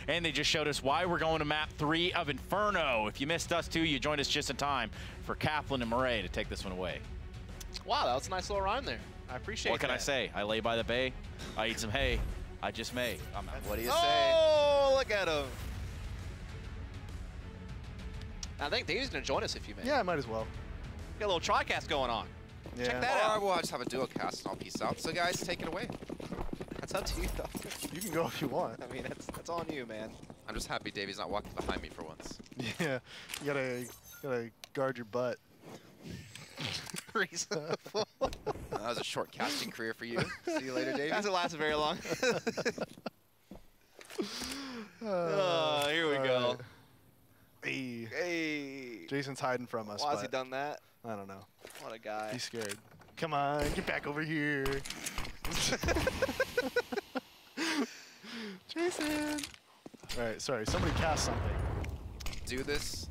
in, and they just showed us why we're going to map 3 of Inferno. If you missed us too, you joined us just in time for Kaplan and Murray to take this one away. Wow, that was a nice little rhyme there. I appreciate it. What can I say? I lay by the bay, I eat some hay, I just may. I'm out. What do you say? Oh, look at him. I think Dave's going to join us if you may. Yeah, I might as well. Got a little tri-cast going on. Yeah. Check that out. Or we'll just have a duo cast and I'll peace out. So guys, take it away. That's up to you, though. You can go if you want. I mean, that's on you, man. I'm just happy Davey's not walking behind me for once. Yeah, you gotta guard your butt. Reasonable. That was a short casting career for you. See you later, Davey. Hasn't lasted very long. Here we go. Right. Hey. Hey. Jason's hiding from us. Why has he done that? I don't know. What a guy. He's scared. Come on, get back over here. Jason. All right, sorry. Somebody cast something. Do this.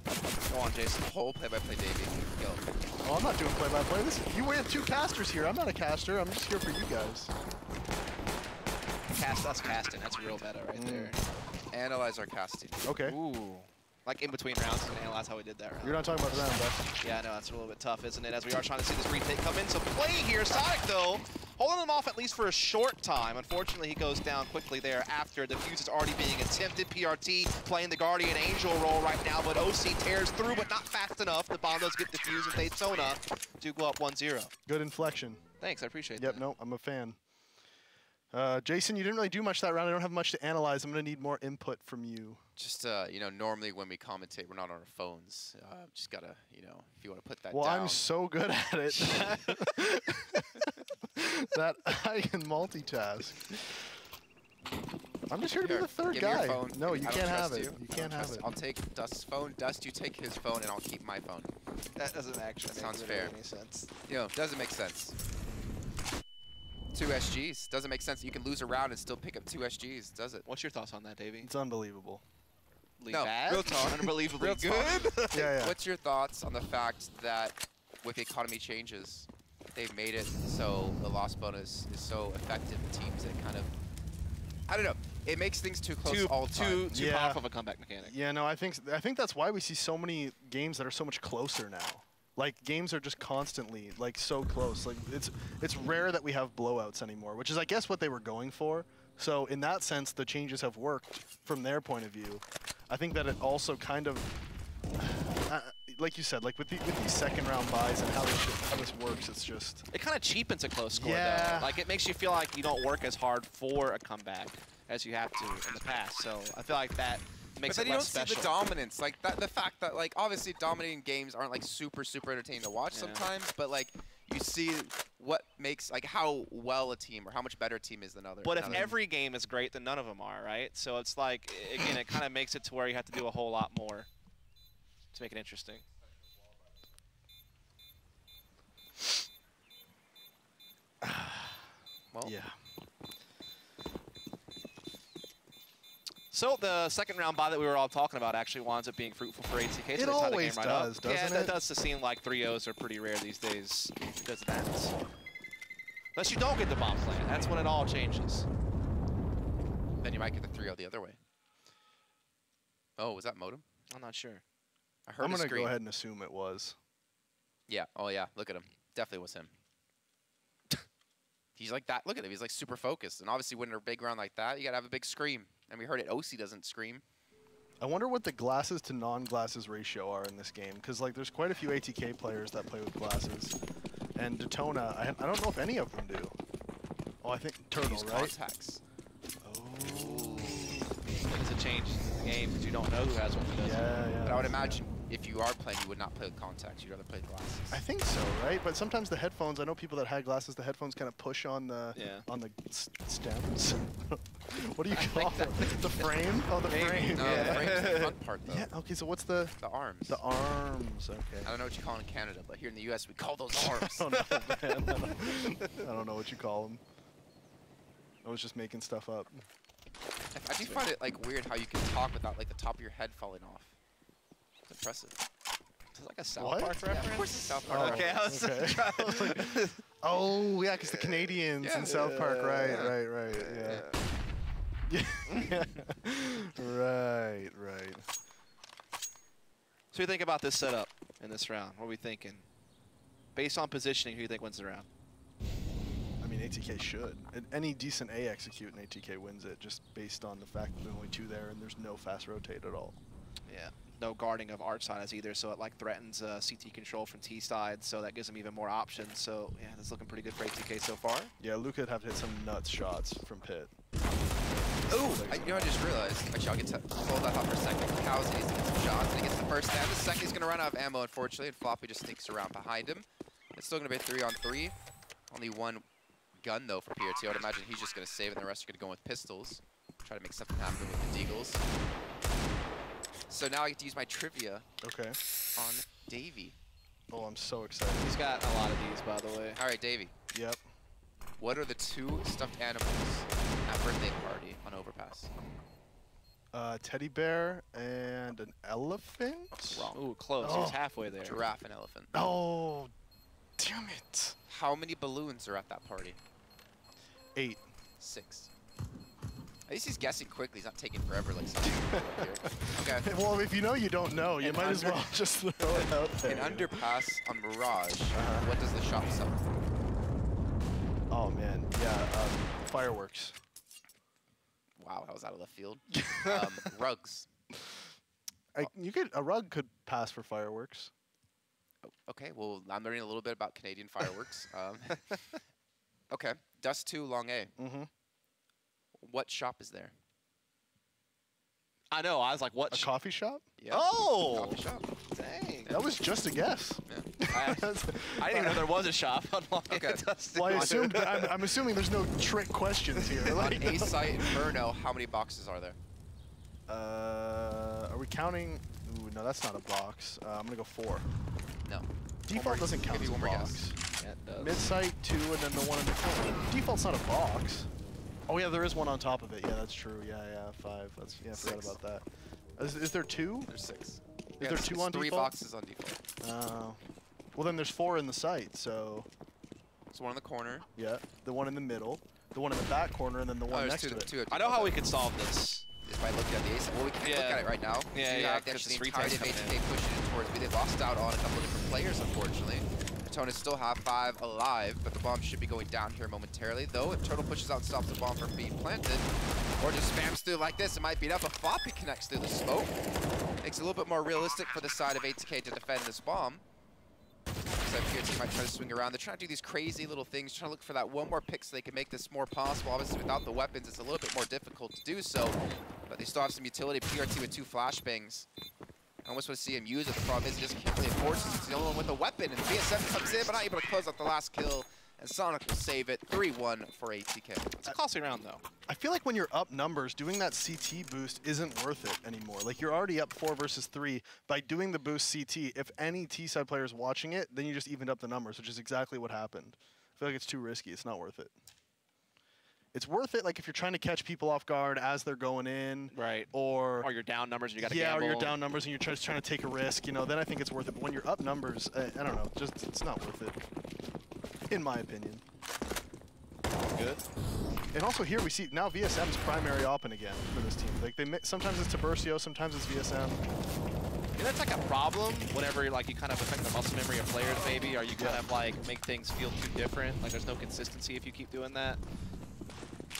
Go on, Jason. Whole play-by-play, Davey. Go. Oh, I'm not doing play-by-play. You have 2 casters here. I'm not a caster. I'm just here for you guys. Cast us casting. That's real meta right there. Analyze our casting. Okay. Ooh. Like in between rounds and analyze how we did that round. You're not talking about the round, Beth. Yeah, I know. That's a little bit tough, isn't it? As we are trying to see this retake come into play here. Sonic, though, holding them off at least for a short time. Unfortunately, he goes down quickly there after the fuse is already being attempted. PRT playing the Guardian Angel role right now, but OC tears through, but not fast enough. The bomb does get defused, and Detona do go up 1-0. Good inflection. Thanks, I appreciate Yep, that. no, I'm a fan. Jason, you didn't really do much that round. I don't have much to analyze. I'm going to need more input from you. Just, you know, normally when we commentate, we're not on our phones. Just gotta, you know, if you want to put that Well, down. I'm so good at it that I can multitask. I'm just here to be the third give me guy. your phone. No, you I don't can't have trust it. you. You I can't don't have trust it. I'll take Dust's phone. Dust, you take his phone, and I'll keep my phone. That doesn't actually Sounds make fair. any sense. You know, doesn't make sense. 2 SGs. Doesn't make sense that you can lose a round and still pick up 2 SGs, does it? What's your thoughts on that, Davey? It's unbelievable. No, Bad? real talk. Unbelievably Real good? talk. Yeah. What's your thoughts on the fact that with the economy changes, they've made it so the loss bonus is so effective in teams that kind of, I don't know, it makes things too close all the time. Too Yeah. powerful of a comeback mechanic. Yeah, no, I think that's why we see so many games that are so much closer now. Like, games are just constantly, like, so close. Like, it's rare that we have blowouts anymore, which is, I guess, what they were going for. So, in that sense, the changes have worked from their point of view. I think that it also kind of, like you said, like, with these second-round buys and how this works, it's just... It kind of cheapens a close score, Yeah. though. Like, it makes you feel like you don't work as hard for a comeback as you have to in the past. So, I feel like that makes But it then you less don't special. see the dominance, like the fact that like obviously dominating games aren't like super entertaining to watch sometimes, but like you see what makes like how well a team or how much better a team is than others. But if every game is great, then none of them are, right? So it's like, again, it kind of makes it to where you have to do a whole lot more to make it interesting. well, Yeah. So the second round buy that we were all talking about actually winds up being fruitful for ATK. So It they tied the always game right does, up. doesn't Yeah, it? it does seem like 3-0s are pretty rare these days because of that. Unless you don't get the bomb plant. That's when it all changes. then you might get the 3-0 the other way. Oh, was that modem? I'm not sure. I heard I'm a going to scream. go ahead and assume it was. Yeah. Oh yeah. Look at him. Definitely was him. He's like that. Look at him. He's like super focused. And obviously, winning a big round like that, you gotta have a big scream. And we heard it. OC doesn't scream. I wonder what the glasses to non-glasses ratio are in this game, because like there's quite a few ATK players that play with glasses, and Detona, I don't know if any of them do. Oh, I think Turtle, Use right? contacts. Oh. It's a change in the game because you don't know who has one who doesn't. Yeah. But I would imagine if you are playing, you would not play with contacts. You'd rather play with glasses. I think so, right? But sometimes the headphones, I know people that had glasses, the headphones kind of push on the stems. What do you call it? The frame? Oh, the frame. No, the frame's the front part though. Yeah, okay, so what's the... The arms. The arms, okay. I don't know what you call it in Canada, but here in the U.S. we call those arms. I don't know, man. I don't know what you call them. I was just making stuff up. I do find it like weird how you can talk without like the top of your head falling off. It's impressive. Is it like a South What? Park Yeah, reference? of course it's South Park. Oh, Okay, I was okay. trying. Oh, yeah, because the Canadians Yeah. in South Park, right, Yeah. right, yeah. Yeah. Right, right. So you think about this setup in this round? What are we thinking? Based on positioning, who do you think wins the round? I mean, ATK should. Any decent A execute and ATK wins it, just based on the fact that there's only 2 there and there's no fast rotate at all. Yeah, no guarding of art sides either, so it like threatens CT control from T side, so that gives them even more options. So yeah, that's looking pretty good for ATK so far. Yeah, Luke would have to hit some nuts shots from pit. Oh, you know, I just realized. Actually, I'll get to hold that thought for a second. Cows needs to get some shots, and he gets the first stab. The second, he's going to run out of ammo, unfortunately, and Floppy just sneaks around behind him. It's still going to be a 3-on-3. Only one gun, though, for PRT. I would imagine he's just going to save it, and the rest are going to go with pistols. Try to make something happen with the Deagles. So now I get to use my trivia on Davey. Oh, I'm so excited. He's got a lot of these, by the way. All right, Davey. Yep. What are the 2 stuffed animals at birthday party on Overpass? Teddy bear and an elephant? Wrong. Ooh, close. He was halfway there. Giraffe and elephant. Oh, damn it. How many balloons are at that party? 8. 6. At least he's guessing quickly. He's not taking forever like some people up here. Okay. Well, if you know you don't know, you might as well just throw it out there. An underpass on Mirage. What does the shop sell? Oh, man. Yeah, fireworks. Wow, that was out of left field. Rugs. A rug could pass for fireworks. Okay, well, I'm learning a little bit about Canadian fireworks. Okay, Dust 2, Long A. What shop is there? I know. I was like, what? A coffee shop? Yeah. Oh! Coffee shop. Dang. That was just a guess. Yeah. I didn't even know there was a shop on Long Okay. Well, I'm assuming there's no trick questions here. On A site Inferno, how many boxes are there? Are we counting? Ooh, no, that's not a box. I'm going to go 4. No. Default doesn't count as a one more box. Yeah, it does. Mid-site, 2, and then the one in the corner. Default's not a box. Oh, yeah, there is one on top of it. Yeah, that's true. Yeah, 5. That's, yeah, I forgot 6. about that. Is there 2? There's 6. Is there 2 on 3 default? boxes on default. Oh. Well, then there's 4 in the site, so... There's one in the corner. Yeah, the one in the middle, the one in the back corner, and then the one next to it. I know how we could solve this. Is by looking at the ace. Well, we can't look at it right now. Yeah, you have because actually the entirety of ATK pushing it towards me. They lost out on a couple of different players, unfortunately. Detona still have 5 alive, but the bomb should be going down here momentarily. Though, if Turtle pushes out and stops the bomb from being planted, or just spams through like this, it might beat up. If Floppy connects through the smoke, makes it a little bit more realistic for the side of ATK to defend this bomb. So PRT might try to swing around. They're trying to do these crazy little things, trying to look for that one more pick so they can make this more possible. Obviously, without the weapons, it's a little bit more difficult to do so, but they still have some utility. PRT with 2 flashbangs. I almost want to see him use it. The problem is he just can't really afford to. He's the only one with a weapon, and VSM comes in, but not able to close out the last kill. And Sonic will save it. 3-1 for ATK. It's a costly round, though. I feel like when you're up numbers, doing that CT boost isn't worth it anymore. Like, you're already up 4 versus 3. By doing the boost CT, if any T-side player is watching it, then you just evened up the numbers, which is exactly what happened. I feel like it's too risky. It's not worth it. It's worth it, like, if you're trying to catch people off guard as they're going in. Right. Or you're down numbers and you got to gamble. gamble. Or you're down numbers and you're just trying to take a risk, you know, then I think it's worth it. But when you're up numbers, I don't know, just it's not worth it, in my opinion. Good. And also here we see now VSM's primary open again for this team. Like sometimes it's Tiburcio, sometimes it's VSM. Yeah, that's like a problem whenever like you kind of affect the muscle memory of players, maybe, or you kind of like make things feel too different. Like there's no consistency if you keep doing that.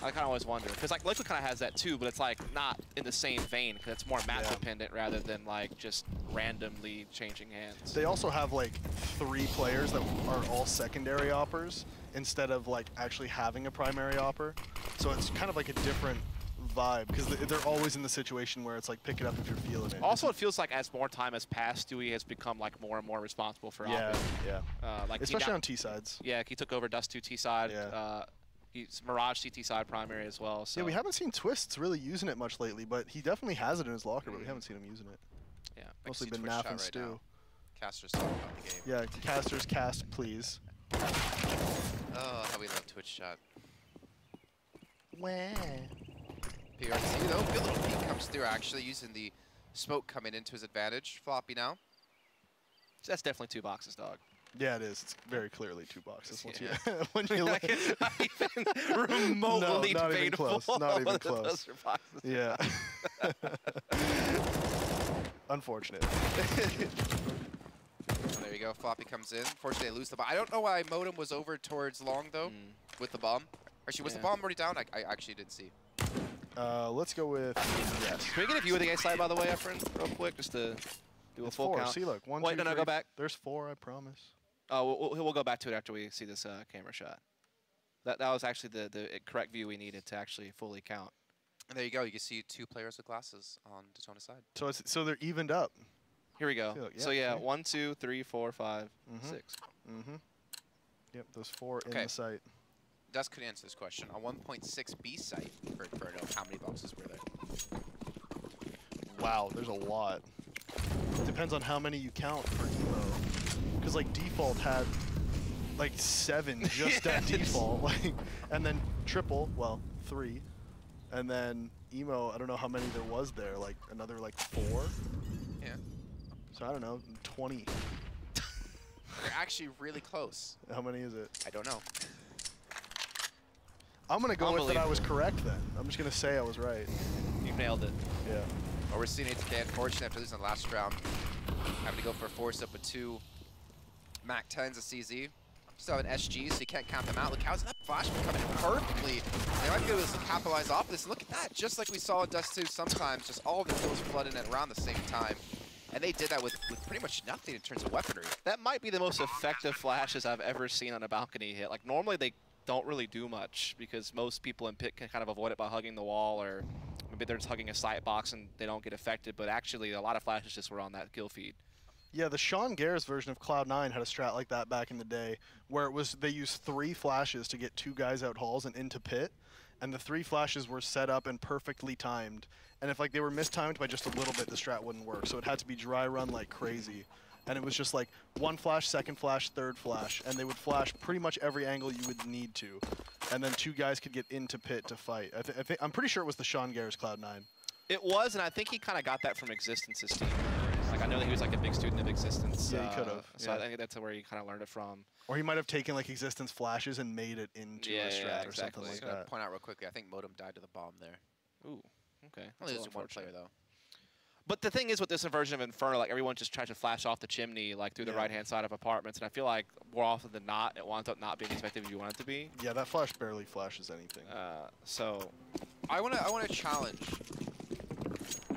I kind of always wonder because like Liquid kind of has that too, but it's like not in the same vein because it's more map dependent rather than like just randomly changing hands. They also have like 3 players that are all secondary oppers instead of like actually having a primary opper. So it's kind of like a different vibe because they're always in the situation where it's like pick it up if you're feeling it. Also, it feels like as more time has passed, Stewie has become like more and more responsible for opping. Like especially on T sides. Yeah, he took over Dust 2 T side. Yeah. He's Mirage CT side primary as well. So. Yeah, we haven't seen Twists really using it much lately, but he definitely has it in his locker, but we haven't seen him using it. Yeah. Mostly been Naf and Stu. Caster's talking about the game. Yeah, casters cast, please. Oh, how we love Twitch chat. Wah. PRT though, good little peek comes through actually using the smoke coming into his advantage. Floppy now. So that's definitely 2 boxes, dog. Yeah, it is. It's very clearly 2 boxes. Once Yeah. you, when you look, It's not even remotely not even debatable. close. Not even close. Those are boxes. Yeah. Unfortunate. There you go. Floppy comes in. Fortunately, they lose the bomb. I don't know why Modem was over towards long, though, with the bomb. Actually, was the bomb already down? I actually didn't see. Let's go with yes. Can we get a view of the A site, by the way, Efren, real quick, just to do a It's full 4. count? See, look. 1, Wait, 2, no, 3, go back. There's 4, I promise. Oh, we'll go back to it after we see this camera shot. That was actually the correct view we needed to actually fully count. And there you go. You can see 2 players with glasses on Detona's side. So they're evened up. Here we go. See, look, So yeah, see? 1, 2, 3, 4, 5, 6. Yep, those 4 in Okay. the site. Dust could answer this question. On 1.6B site for Inferno, how many boxes were there? Wow, there's a lot. Depends on how many you count for emo. Because like default had like 7 just at default, like, and then triple, well, 3, and then emo. I don't know how many there was there, like another like 4. Yeah. So I don't know, 20. They're actually really close. How many is it? I don't know. I'm gonna go with that I was correct then. I'm just gonna say I was right. You've nailed it. Yeah. Well, we're seeing ATK, unfortunately, after losing the last round, having to go for a force up with 2 Mac 10s of CZ. Still have an SG, so you can't count them out. Look, how's that flash coming in perfectly? They might be able to capitalize off this. Look at that, just like we saw in Dust 2 sometimes, just all of the kills flooding in around the same time. And they did that with pretty much nothing in terms of weaponry. That might be the most effective flashes I've ever seen on a balcony hit. Like, normally they don't really do much because most people in pit can kind of avoid it by hugging the wall, or maybe they're just hugging a sight box and they don't get affected. But actually, a lot of flashes just were on that kill feed. Yeah, the Sean Gares version of Cloud9 had a strat like that back in the day, where it was they used 3 flashes to get 2 guys out halls and into pit, and the 3 flashes were set up and perfectly timed. And if like they were mistimed by just a little bit, the strat wouldn't work. So it had to be dry run like crazy. And it was just like 1 flash, 2nd flash, 3rd flash, and they would flash pretty much every angle you would need to. And then 2 guys could get into pit to fight. I'm pretty sure it was the Sean Gares Cloud9. It was, and I think he kind of got that from Existence's team. Like, I know that he was like a big student of Existence. Yeah, he could have. So I think that's where he kind of learned it from. Or he might have taken like Existence flashes and made it into a strat or something I'm like just going to that. point out real quickly, I think Modem died to the bomb there. Ooh, okay. Only losing 1 player, though. But the thing is with this version of Inferno, like everyone just tries to flash off the chimney, like through the right-hand side of apartments, and I feel like more often than not, it winds up not being as effective as you want it to be. Yeah, that flash barely flashes anything. So, I wanna challenge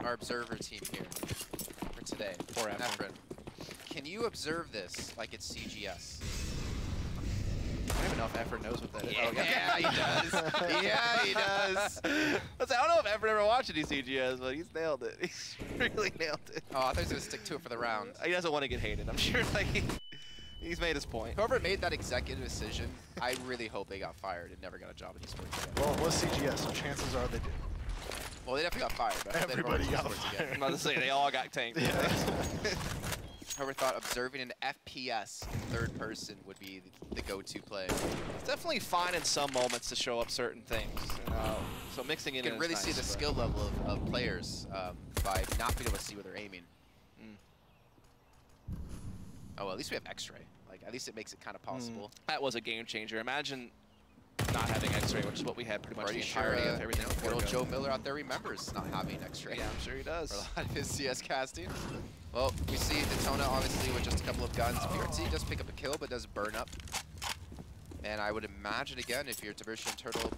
our observer team here for today. Poor Efren. Can you observe this like it's CGS? I don't even know if Efren knows what that is. Yeah, he does. Yeah, he does. I don't know if Efren ever watched any CGS, but he's nailed it. He's really nailed it. Oh, I thought he was gonna stick to it for the round. He doesn't want to get hated. I'm sure like he's made his point. Whoever made that executive decision, I really hope they got fired and never got a job in esports again. Well, it was CGS, so chances are they did. Well, they definitely got fired, but I hope they never Everybody went to got esports fired. again. I'm about to say they all got tanked. Whoever thought observing an FPS in 3rd person would be the go-to play. It's definitely fine in some moments to show up certain things. So mixing it in You can really see the skill level of players by not being able to see where they're aiming. Oh, well, at least we have X-ray. Like, at least it makes it kind of possible. That was a game changer. Imagine not having X-ray, which is what we had pretty much the Pretty sure entirety of everything. good old Joe Miller out there remembers not having X-ray. Yeah, I'm sure he does. For a lot of his CS casting. Well, we see Detona obviously with just a couple of guns. PRT does pick up a kill, but does burn up. And I would imagine, again, if you're Tiburcio and Turtle,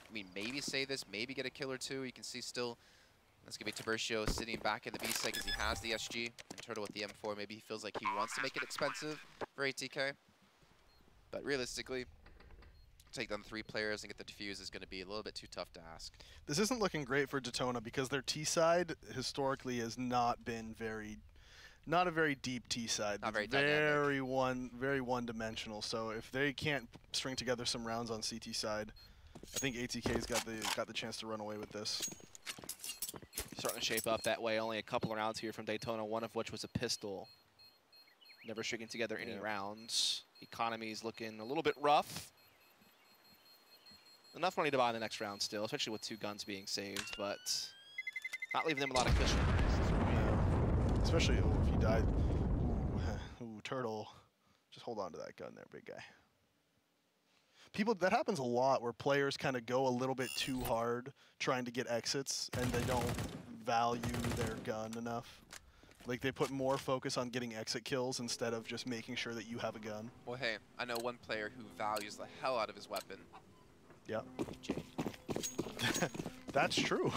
I mean, maybe say this, maybe get a kill or 2. You can see still, that's going to be Tiburcio sitting back in the B site because he has the SG. And Turtle with the M4, maybe he feels like he wants to make it expensive for ATK. But realistically, take down 3 players and get the defuse is going to be a little bit too tough to ask. This isn't looking great for Detona because their T side historically has not been not a very deep T side. Not very dynamic. Very one-dimensional. So if they can't string together some rounds on CT side, I think ATK's got the chance to run away with this. Starting to shape up that way. Only a couple of rounds here from Detona, one of which was a pistol. Never stringing together any rounds. Economy's looking a little bit rough. Enough money to buy in the next round still, especially with 2 guns being saved, but not leaving them a lot of cushion. Especially if you died. Ooh, Turtle Just hold on to that gun there, big guy. That happens a lot where players kind of go a little bit too hard trying to get exits and they don't value their gun enough. Like they put more focus on getting exit kills instead of just making sure that you have a gun. Well, hey, I know one player who values the hell out of his weapon. Yeah. Jane. That's true.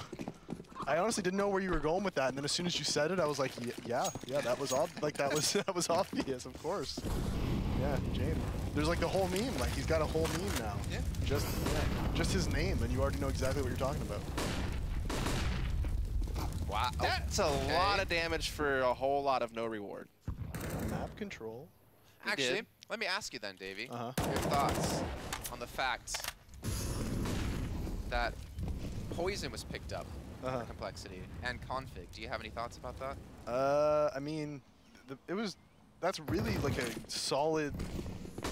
I honestly didn't know where you were going with that, and then as soon as you said it, I was like, yeah, that was that was obvious, of course. Yeah, Jane. There's like the whole meme. Like he's got a whole meme now. Yeah. Just his name, and you already know exactly what you're talking about. Wow. That's a lot of damage for a whole lot of no reward. Map control. Actually, let me ask you then, Davey. Uh-huh. Your thoughts on the fact that Poison was picked up for Complexity and Config. Do you have any thoughts about that? I mean, that's really like a solid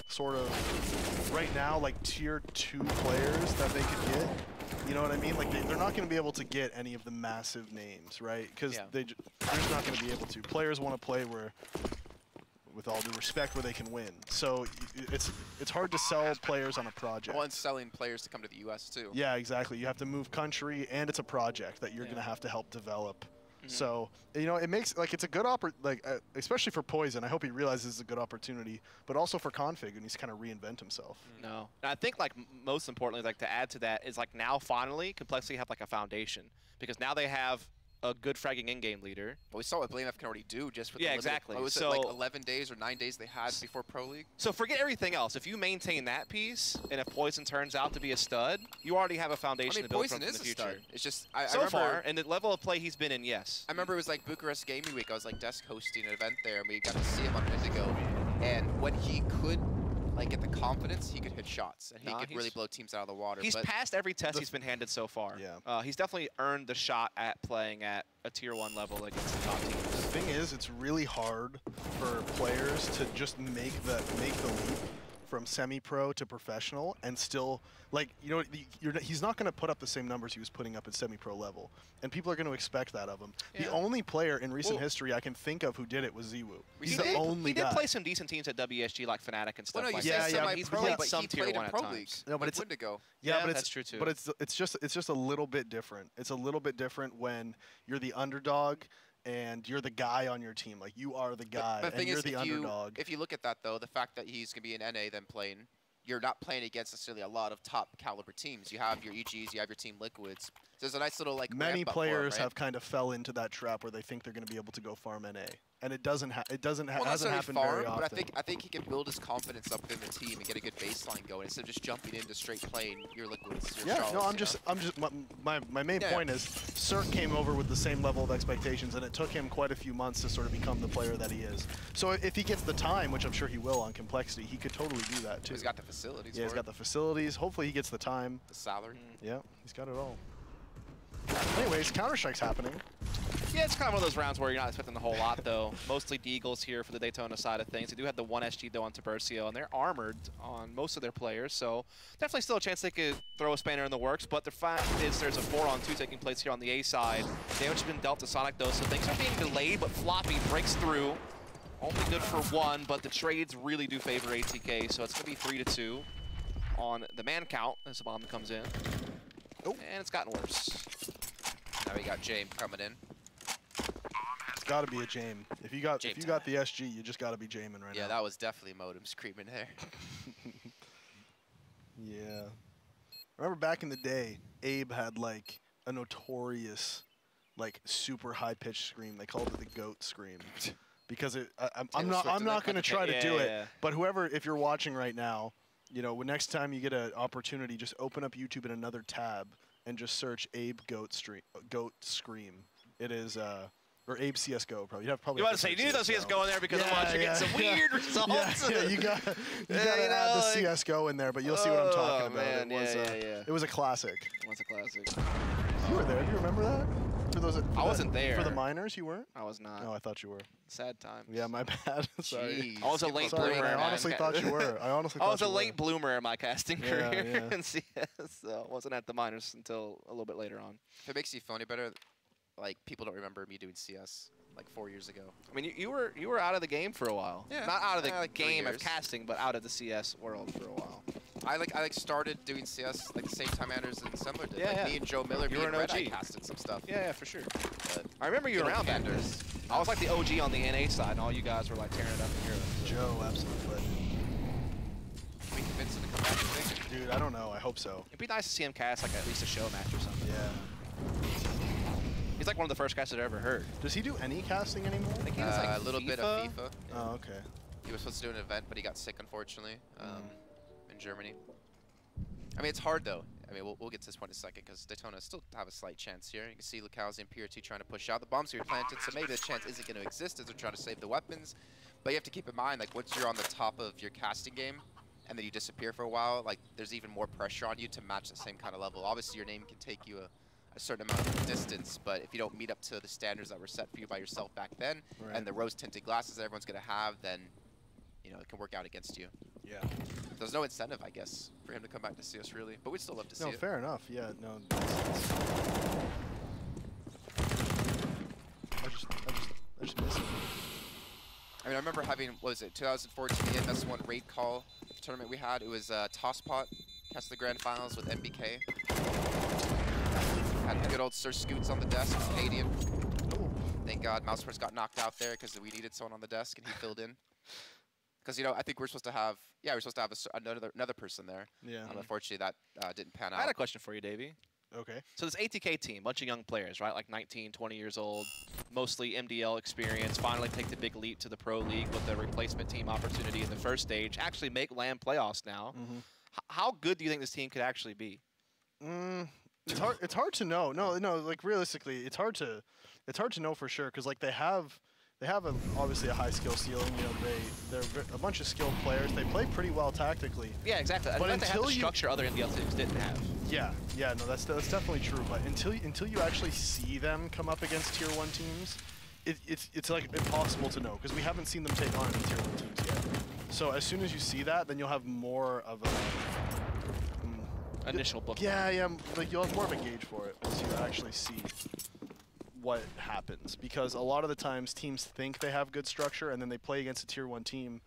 sort of right now like tier 2 players that they could get. You know what I mean? Like they're not going to be able to get any of the massive names, right? Because they're just not going to be able to. Players want to play where, with all due respect, where they can win. So it's hard to sell players on a project. Well, and selling players to come to the U.S. too. Yeah, exactly. You have to move country, and it's a project that you're going to have to help develop. So, you know, it makes, like, it's a good especially for Poison. I hope he realizes it's a good opportunity, but also for Config, and he's kind of reinvent himself. No. And I think, like, most importantly, like, to add to that is, like, now finally, Complexity have, like, a foundation. Because now they have a good fragging in-game leader. Well, we saw what BlameF can already do just with the exactly. What was it, like 11 days or 9 days they had before Pro League? So forget everything else. If you maintain that piece, and if Poison turns out to be a stud, you already have a foundation to build from in the future. Stud. It's just, I so remember, far, and the level of play he's been in, yes. I remember it was like Bucharest Gaming Week. I was like desk hosting an event there, and we got to see him on Indigo. And when he could like get the confidence, he could hit shots, and he could really blow teams out of the water. He's passed every test he's been handed so far. Yeah. He's definitely earned the shot at playing at a tier 1 level against the top teams. The thing is, it's really hard for players to just make the leap from semi-pro to professional and still, like, you know, he's not going to put up the same numbers he was putting up at semi-pro level, and people are going to expect that of him. The only player in recent history I can think of who did it was Ziwu. He's the only guy. He did play some decent teams at WSG, like Fnatic and stuff like that. Yeah, He's played some tier 1 at Pro times. League. No, but it's Windigo. Yeah, but that's true too. But it's just a little bit different. It's a little bit different when you're the underdog and you're the guy on your team. Like, you are the guy, But the and thing you're is, the underdog. if you look at that, though, the fact that he's going to be in NA then playing, you're not playing against necessarily a lot of top caliber teams. You have your EGs, you have your Team Liquids. So there's a nice little, like, Many players right? have kind of fell into that trap where they think they're going to be able to go farm NA, and it hasn't Well, hasn't happened very often. But I think he can build his confidence up in the team and get a good baseline going instead of just jumping into straight playing your Liquids. Your Yeah, Charlottes, no, I'm just my main point is Cirque came over with the same level of expectations, and it took him quite a few months to sort of become the player that he is. So if he gets the time, which I'm sure he will on Complexity, he could totally do that too. He's got the facilities. Yeah, he's got the facilities. Hopefully he gets the time. the salary. Yeah, he's got it all. Anyways, Counter-Strike's happening. Yeah, it's kind of one of those rounds where you're not expecting a whole lot, though. Mostly Deagles here for the Detona side of things. They do have the 1 SG, though, on Tiburcio, and they're armored on most of their players, so definitely still a chance they could throw a spanner in the works, but the fact is there's a 4-on-2 taking place here on the A side. Damage has been dealt to Sonic, though, so things are being delayed, but Floppy breaks through. Only good for 1, but the trades really do favor ATK, so it's going to be 3-2 on the man count as the bomb comes in. Oh, and it's gotten worse. Now we got James coming in. It's got to be a Jame. If you got the SG, you just got to be Jamin right now. Yeah, that was definitely Modem screaming there. Yeah. Remember back in the day, Abe had like a notorious, like super high-pitched scream. They called it the goat scream. Because I'm not going to try to do it. But whoever, if you're watching right now, you know, when next time you get an opportunity, just open up YouTube in another tab and just search Abe Goat Scream. It is, or Abe CSGO probably. You want to say, you need those CSGO in there because otherwise you get some weird results. Yeah, you got to add the CSGO in there, but you'll see what I'm talking about. Man, it was a classic. It was a classic. You were there. Do you remember that? I wasn't there. For the minors, you weren't? I was not. No, I thought you were. Sad times. Yeah, my bad. Sorry. I was a late bloomer. I honestly thought you were. I was a late bloomer in my casting career yeah. in CS, so wasn't at the minors until a little bit later on. If it makes you feel any better, like, people don't remember me doing CS. like 4 years ago. I mean, you were out of the game for a while. Yeah. Not out of the like 3 game of years. casting, but out of the CS world for a while. I started doing CS like the same time Anders and Semmler did. Yeah, like yeah. me and Joe Miller, You me were and an Red Eye OG. casted some stuff. Yeah, for sure. But I remember you Good around old back then. Anders. I was like the OG on the NA side, and all you guys were like tearing it up in Europe. Joe, absolutely. We convinced him to come back to Vegas. Dude, I don't know. I hope so. It'd be nice to see him cast like at least a show match or something. Yeah. He's like one of the first guys I'd ever heard. Does he do any casting anymore? I think he was like A little bit of FIFA. Oh, okay. He was supposed to do an event, but he got sick, unfortunately, in Germany. I mean, it's hard, though. I mean, we'll get to this point in a second, because Detona still have a slight chance here. You can see Lucalzi and PRT trying to push out. The bombs are planted, so maybe the chance isn't going to exist as they're trying to save the weapons. But you have to keep in mind, like, once you're on the top of your casting game, and then you disappear for a while, like, there's even more pressure on you to match the same kind of level. Obviously, your name can take you a certain amount of distance, but if you don't meet up to the standards that were set for you by yourself back then, and the rose-tinted glasses that everyone's going to have, then, you know, it can work out against you. Yeah. There's no incentive, I guess, for him to come back to see us, really. But we'd still love to see No, it. fair enough. Yeah, no. I just miss it. I mean, I remember having, what was it, 2014, the MS1 raid call tournament we had. It was Tosspot, cast the grand finals with MBK. Had the good old Sir Scoots on the desk, Canadian. Oh. Thank God Mousesports got knocked out there because we needed someone on the desk and he filled in. Because, you know, I think we're supposed to have, another person there. Yeah. Unfortunately, that didn't pan out. I had a question for you, Davey. Okay. So this ATK team, bunch of young players, right? Like 19, 20 years old, mostly MDL experience, finally take the big leap to the Pro League with the replacement team opportunity in the first stage, actually make LAN playoffs now. How good do you think this team could actually be? It's hard. It's hard to know. No. Like realistically, it's hard to know for sure because like they have obviously a high skill ceiling. You know, they're a bunch of skilled players. They play pretty well tactically. Yeah, exactly. But I think they have the until structure other MDL teams didn't have. Yeah. No, that's definitely true. But until you actually see them come up against Tier 1 teams, it's like impossible to know because we haven't seen them take on any Tier 1 teams yet. So as soon as you see that, then you'll have more of a Initial book. Yeah. Like you'll have more of a gauge for it once you actually see what happens. Because a lot of the times teams think they have good structure and then they play against a Tier 1 team,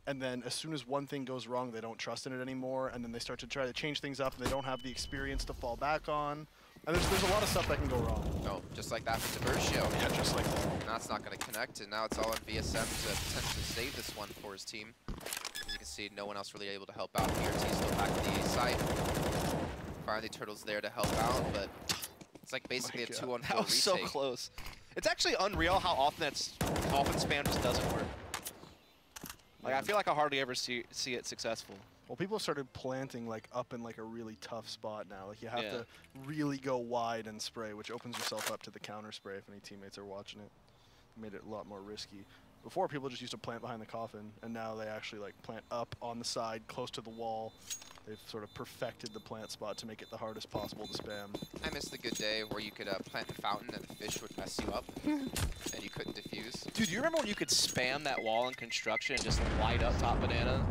and then as soon as one thing goes wrong, they don't trust in it anymore, and then they start to try to change things up, and they don't have the experience to fall back on. And there's a lot of stuff that can go wrong. No, just like that for Diversio. Yeah, just like that. Now it's not going to connect, and now it's all on VSM to potentially save this one for his team. As you can see, no one else really able to help out. PRT still back at the site. Finally, Turtle's there to help out, but it's like basically a 2-on-4 retake. That was so close. It's actually unreal how often spam just doesn't work. Like I feel like I hardly ever see it successful. Well, people started planting like up in like a really tough spot now. Like you have Yeah. to really go wide and spray, which opens yourself up to the counter spray if any teammates are watching it. Made it a lot more risky. Before, people just used to plant behind the coffin, and now they actually like plant up on the side, close to the wall. They've sort of perfected the plant spot to make it the hardest possible to spam. I missed the good day where you could plant the fountain and the fish would mess you up, and you couldn't defuse. Dude, you remember when you could spam that wall in construction and just light up top banana?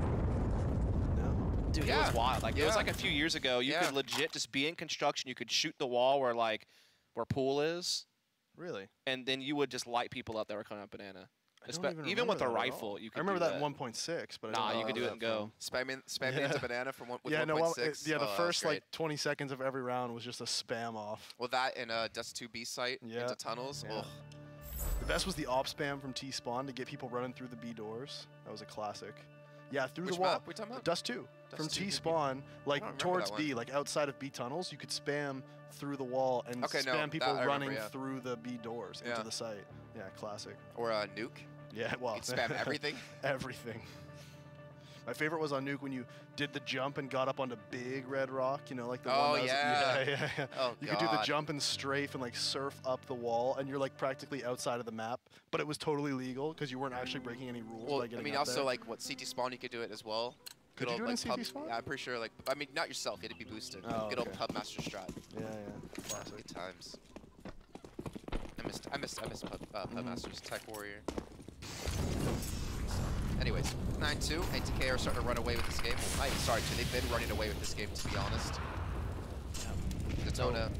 No. Dude, Yeah. it was wild. Like it was Yeah. like a few years ago. You Yeah. could legit just be in construction. You could shoot the wall where pool is, Really? and then you would just light people up that were coming up banana. I don't even Even with remember a that at rifle, all. you could I remember do that in 1.6, but I Nah, don't you could do it and go. Spamming Yeah. into banana from with Yeah, 1.6. yeah, the Oh, that first was great. like 20 seconds of every round was just a spam off. Well, that and Dust 2B site Yeah. into tunnels. Yeah. Ugh. The best was the op spam from T-Spawn to get people running through the B doors. That was a classic. Yeah, through Which the wall. map we talking about? Dust 2. Dust From 2, T-Spawn, like remember towards that B, one. like outside of B tunnels, you could spam through the wall and Okay, no, spam people that I remember, running yeah. through the B doors Yeah. into the site. Yeah, classic. Or Nuke. Yeah, well. You could spam everything. Everything. My favorite was on Nuke when you did the jump and got up onto big red rock, you know, like the Oh, one that was, yeah. yeah. Oh, You could do the God. jump and strafe and like surf up the wall, and you're like practically outside of the map, but it was totally legal because you weren't actually breaking any rules Well, by I getting mean, up also there. like what CT Spawn, you could do it as well. Could Good you old, do it in like, CT Spawn? Yeah, I'm pretty sure. Like, I mean, not yourself. You had to be boosted. Oh, Good old okay. Pub Master strat. Yeah, classic. Good times. I missed Pub Masters Tech Warrior. Anyways, 9-2. ATK are starting to run away with this game. Well, sorry, they've been running away with this game, to be honest. Detona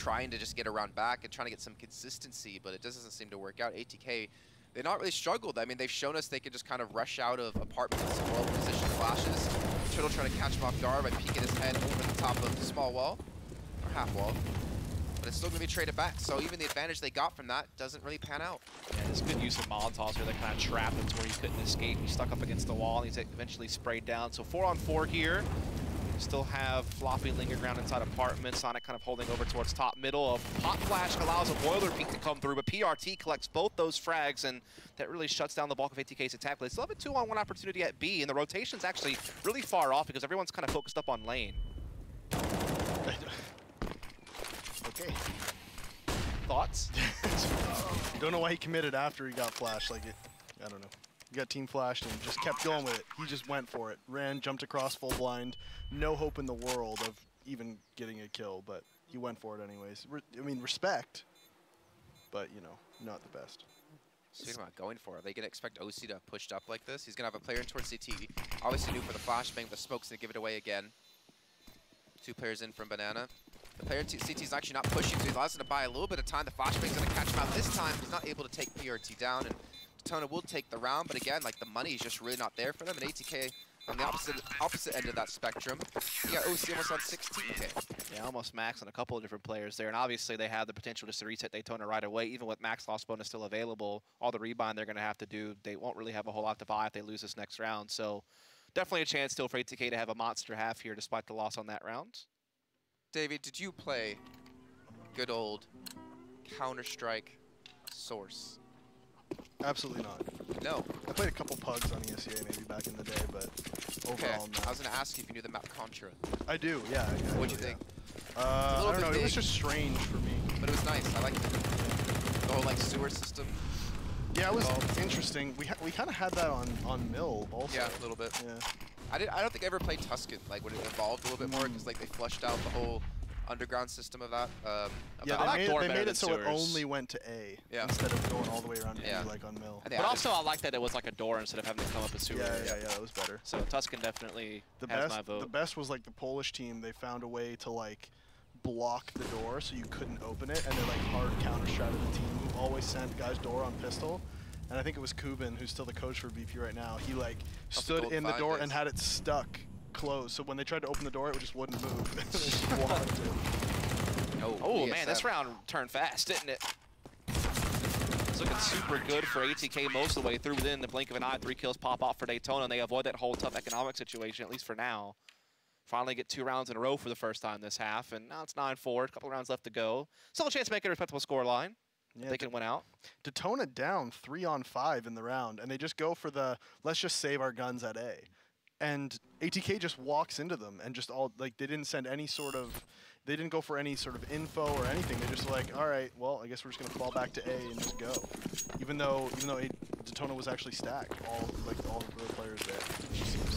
trying to just get around back and trying to get some consistency, but it doesn't seem to work out. ATK, they've not really struggled. I mean, they've shown us they can just kind of rush out of apartments with some well-positioned flashes. Turtle trying to catch him off guard by peeking his head over the top of the small wall, or half wall. But it's still going to be traded back, so even the advantage they got from that doesn't really pan out. Yeah, there's good use of Molotovs where they kind of trapped him to where he couldn't escape. He's stuck up against the wall, and he's eventually sprayed down. So 4-on-4 here. Still have Floppy lingering around inside apartment. Sonic kind of holding over towards top middle. A pop flash allows a boiler peak to come through, but PRT collects both those frags, and that really shuts down the bulk of ATK's attack. But they still have a 2-on-1 opportunity at B, and the rotation's actually really far off because everyone's kind of focused up on lane. Okay. Thoughts? Don't know why he committed after he got flashed. Like I don't know. He got team flashed and just kept going with it. He just went for it. Ran, jumped across full blind. No hope in the world of even getting a kill, but he went for it anyways. I mean, respect, but, you know, not the best. Speaking about going for it, are they going to expect OC to have pushed up like this? He's going to have a player in towards CT. Obviously new for the flashbang, but the smoke's going to give it away again. 2 players in from Banana. The player in CT's actually not pushing, so he allows him to buy a little bit of time. The flashbang's going to catch him out this time. He's not able to take PRT down, and Detona will take the round, but again, like, the money is just really not there for them. And ATK on the opposite end of that spectrum, you got OC almost on 16K. Yeah, almost max on a couple of different players there, and obviously they have the potential just to reset Detona right away. Even with max loss bonus still available, all the rebind they're going to have to do, they won't really have a whole lot to buy if they lose this next round. So definitely a chance still for ATK to have a monster half here despite the loss on that round. David, did you play good old Counter-Strike Source? Absolutely not. No. I played a couple pugs on ESCA maybe back in the day, but overall, no. I was going to ask you if you knew the map Contra. I do, yeah. What'd you think? I don't know, it was just strange for me. But it was nice, I liked it. The whole, like, sewer system. Yeah, it was interesting. We kind of had that on Mill also. Yeah, a little bit. Yeah. I don't think I ever played Tuscan, like, when it evolved a little bit more, because, like, they flushed out the whole underground system of that. Yeah, they made it so it only went to A instead of going all the way around to B like on Mill. But also I like that it was like a door instead of having to come up a sewer. Yeah, that was better. So Tuscan definitely has my vote. The best was like the Polish team. They found a way to like block the door so you couldn't open it, and they like hard counter-stratted the team who always sent guys door on pistol. And I think it was Kubin, who's still the coach for BP right now. He like stood in the door and had it stuck closed. So when they tried to open the door, it just wouldn't move. They just walked in. Oh man, this round turned fast, didn't it? It's looking super good for ATK most of the way through. Within the blink of an eye, 3 kills pop off for Detona, and they avoid that whole tough economic situation, at least for now. Finally get 2 rounds in a row for the first time this half, and now it's 9-4, a couple rounds left to go. Still a chance to make a respectable scoreline. Yeah, they can win out. Detona down 3-on-5 in the round, and they just go for the, let's just save our guns at A. And ATK just walks into them and just all, like, they didn't send any sort of, they didn't go for any sort of info or anything. They just like, all right, well, I guess we're just going to fall back to A and just go. Even though Detona was actually stacked, all the players there. It just seems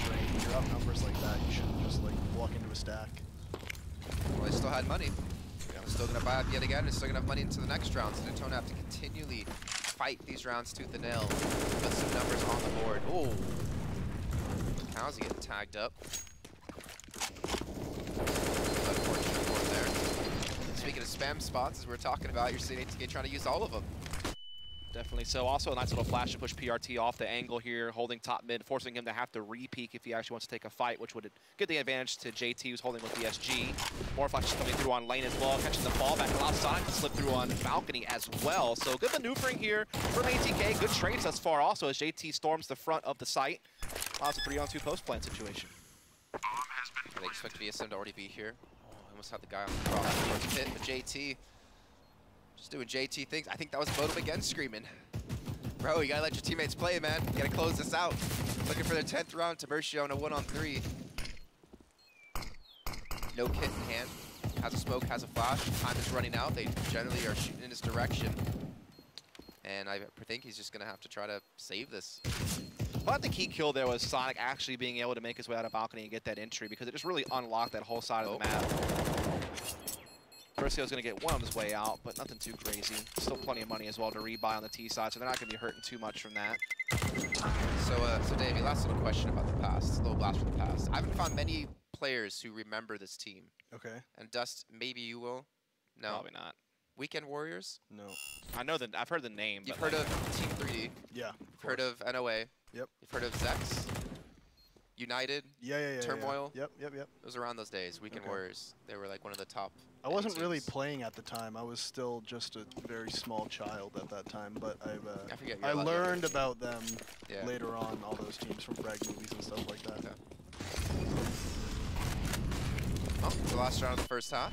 strange. When you're up numbers like that, you shouldn't just, like, walk into a stack. Well, they still had money. They're still going to buy up yet again. They're still going to have money into the next round. So Detona have to continually fight these rounds tooth and nail. Put some numbers on the board. Oh. How's he getting tagged up? Speaking of spam spots, as we're talking about, you're seeing ATK trying to use all of them. Definitely so. Also a nice little flash to push PRT off the angle here, holding top mid, forcing him to have to re-peek if he actually wants to take a fight, which would give the advantage to JT, who's holding with the SG. More flashes coming through on lane as well, catching the ball back, allows Sonic to slip through on balcony as well. So good maneuvering here from ATK. Good trades thus far also as JT storms the front of the site. Allows a 3-on-2 post plant situation. They expect VSM to already be here. Oh, I almost had the guy on the cross hit, but JT just doing JT things. I think that was Bodum again screaming. Bro, you gotta let your teammates play, man. You gotta close this out. Looking for their 10th round. Tamercio in a 1-on-3. No kit in hand. Has a smoke, has a flash. Time is running out. They generally are shooting in his direction. And I think he's just gonna have to try to save this. But the key kill there was Sonic actually being able to make his way out of balcony and get that entry because it just really unlocked that whole side of the map. Tamercio's going to get one on his way out, but nothing too crazy. Still plenty of money as well to rebuy on the T side, so they're not going to be hurting too much from that. So Davey, last little question about the past, a little blast from the past. I haven't found many players who remember this team. Okay. And Dust, maybe you will. No. Probably not. Weekend Warriors? No. I know that. I've heard the name. You've but heard of Team 3D? Yeah. You've heard of NOA? Yep. You've heard of Zex? United? Yeah. Turmoil? Yep. It was around those days. Weekend Okay. Warriors. They were like one of the top. I wasn't really teams. playing at the time. I was still just a very small child at that time. But I forget I you're a lot learned younger. about them Yeah. later on. All those teams from frag movies and stuff like that. Okay. Oh, it's the last round of the first half.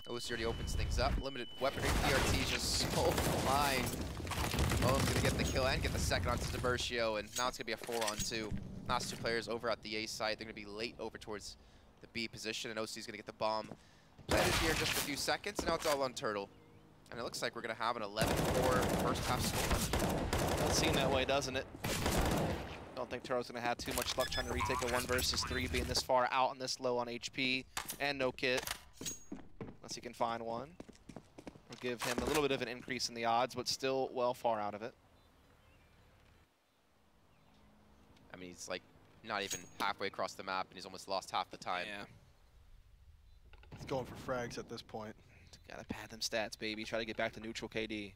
OC already opens things up. Limited weaponry. PRT is just so blind. Bone's going to get the kill and get the second onto Divertio, and now it's going to be a 4-on-2. Last two players over at the A side. They're going to be late over towards the B position, and OC's going to get the bomb planted here in just a few seconds, and now it's all on Turtle. And it looks like we're going to have an 11-4 first half score. Does seem that way, doesn't it? Don't think Turtle's going to have too much luck trying to retake a 1 versus 3, being this far out and this low on HP and no kit. Unless he can find one. Will give him a little bit of an increase in the odds, but still well far out of it. I mean, he's like not even halfway across the map, and he's almost lost half the time. Yeah. He's going for frags at this point. Gotta pad them stats, baby. Try to get back to neutral KD.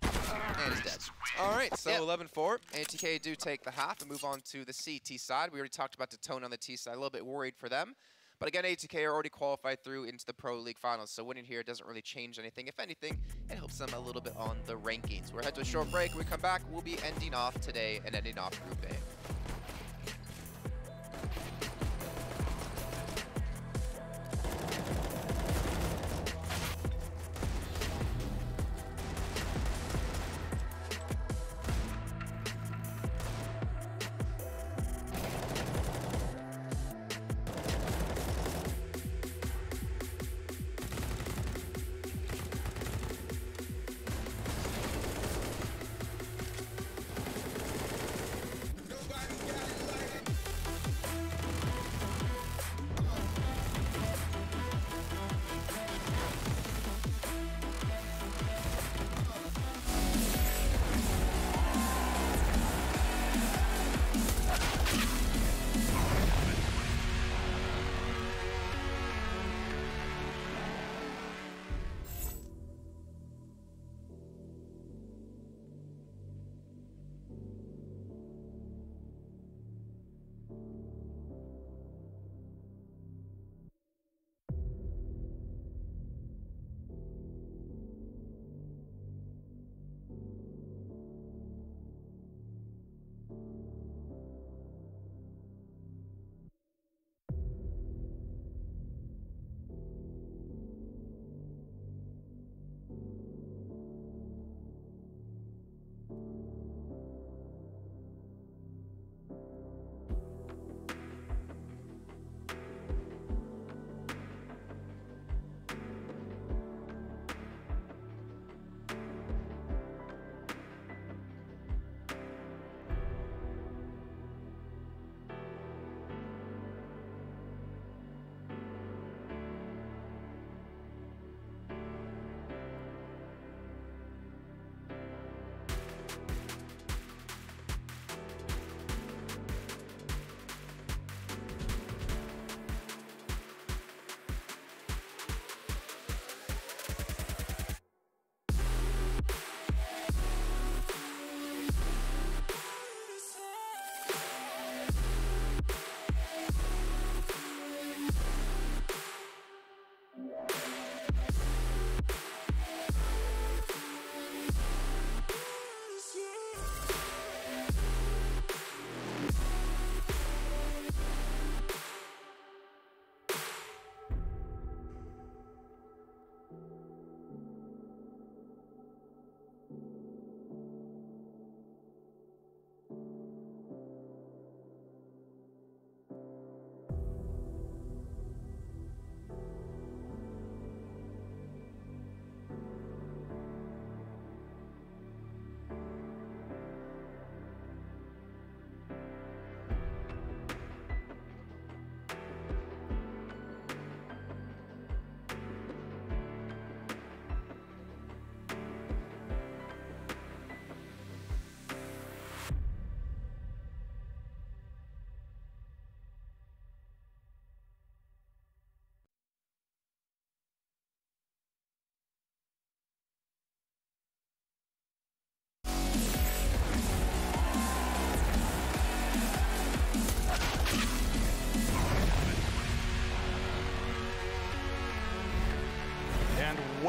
And he's dead. All right, so Yep. 11-4. ATK do take the half and move on to the CT side. We already talked about Detona on the T side. A little bit worried for them. But again, ATK are already qualified through into the Pro League Finals, so winning here doesn't really change anything. If anything, it helps them a little bit on the rankings. We're head to a short break. When we come back, we'll be ending off today and ending off Group A.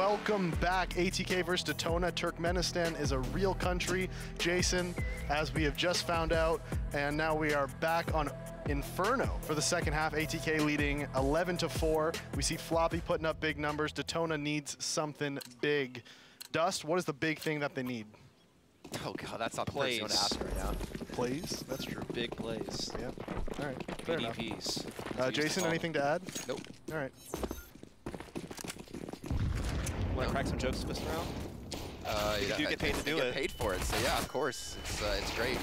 welcome back. ATK versus Detona. Turkmenistan is a real country, Jason, as we have just found out. And now we are back on Inferno for the second half. ATK leading 11-4. We see Floppy putting up big numbers. Detona needs something big. Dust, what is the big thing that they need? Oh god, that's not the person you want to ask right now. Plays? That's true. Big plays. Yep. All right. Fair enough. PDPs. Jason, anything to add? Nope. All right. Want to crack some jokes this round? You do get paid to do get it. paid for it, so yeah, of course. It's great.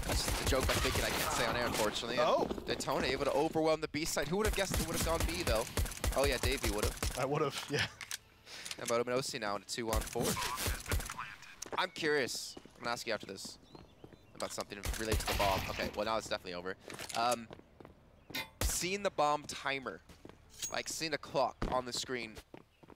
That's just a joke I'm thinking I can't say on air, unfortunately. Oh! And Detona able to overwhelm the B side. Who would have guessed it would have gone B, though? Oh yeah, Davey would have. I would have, yeah. And Bodominosi now in a 2-on-4. I'm curious. I'm going to ask you after this about something related to the bomb. Okay, well now it's definitely over. Seeing the bomb timer, like seeing a clock on the screen,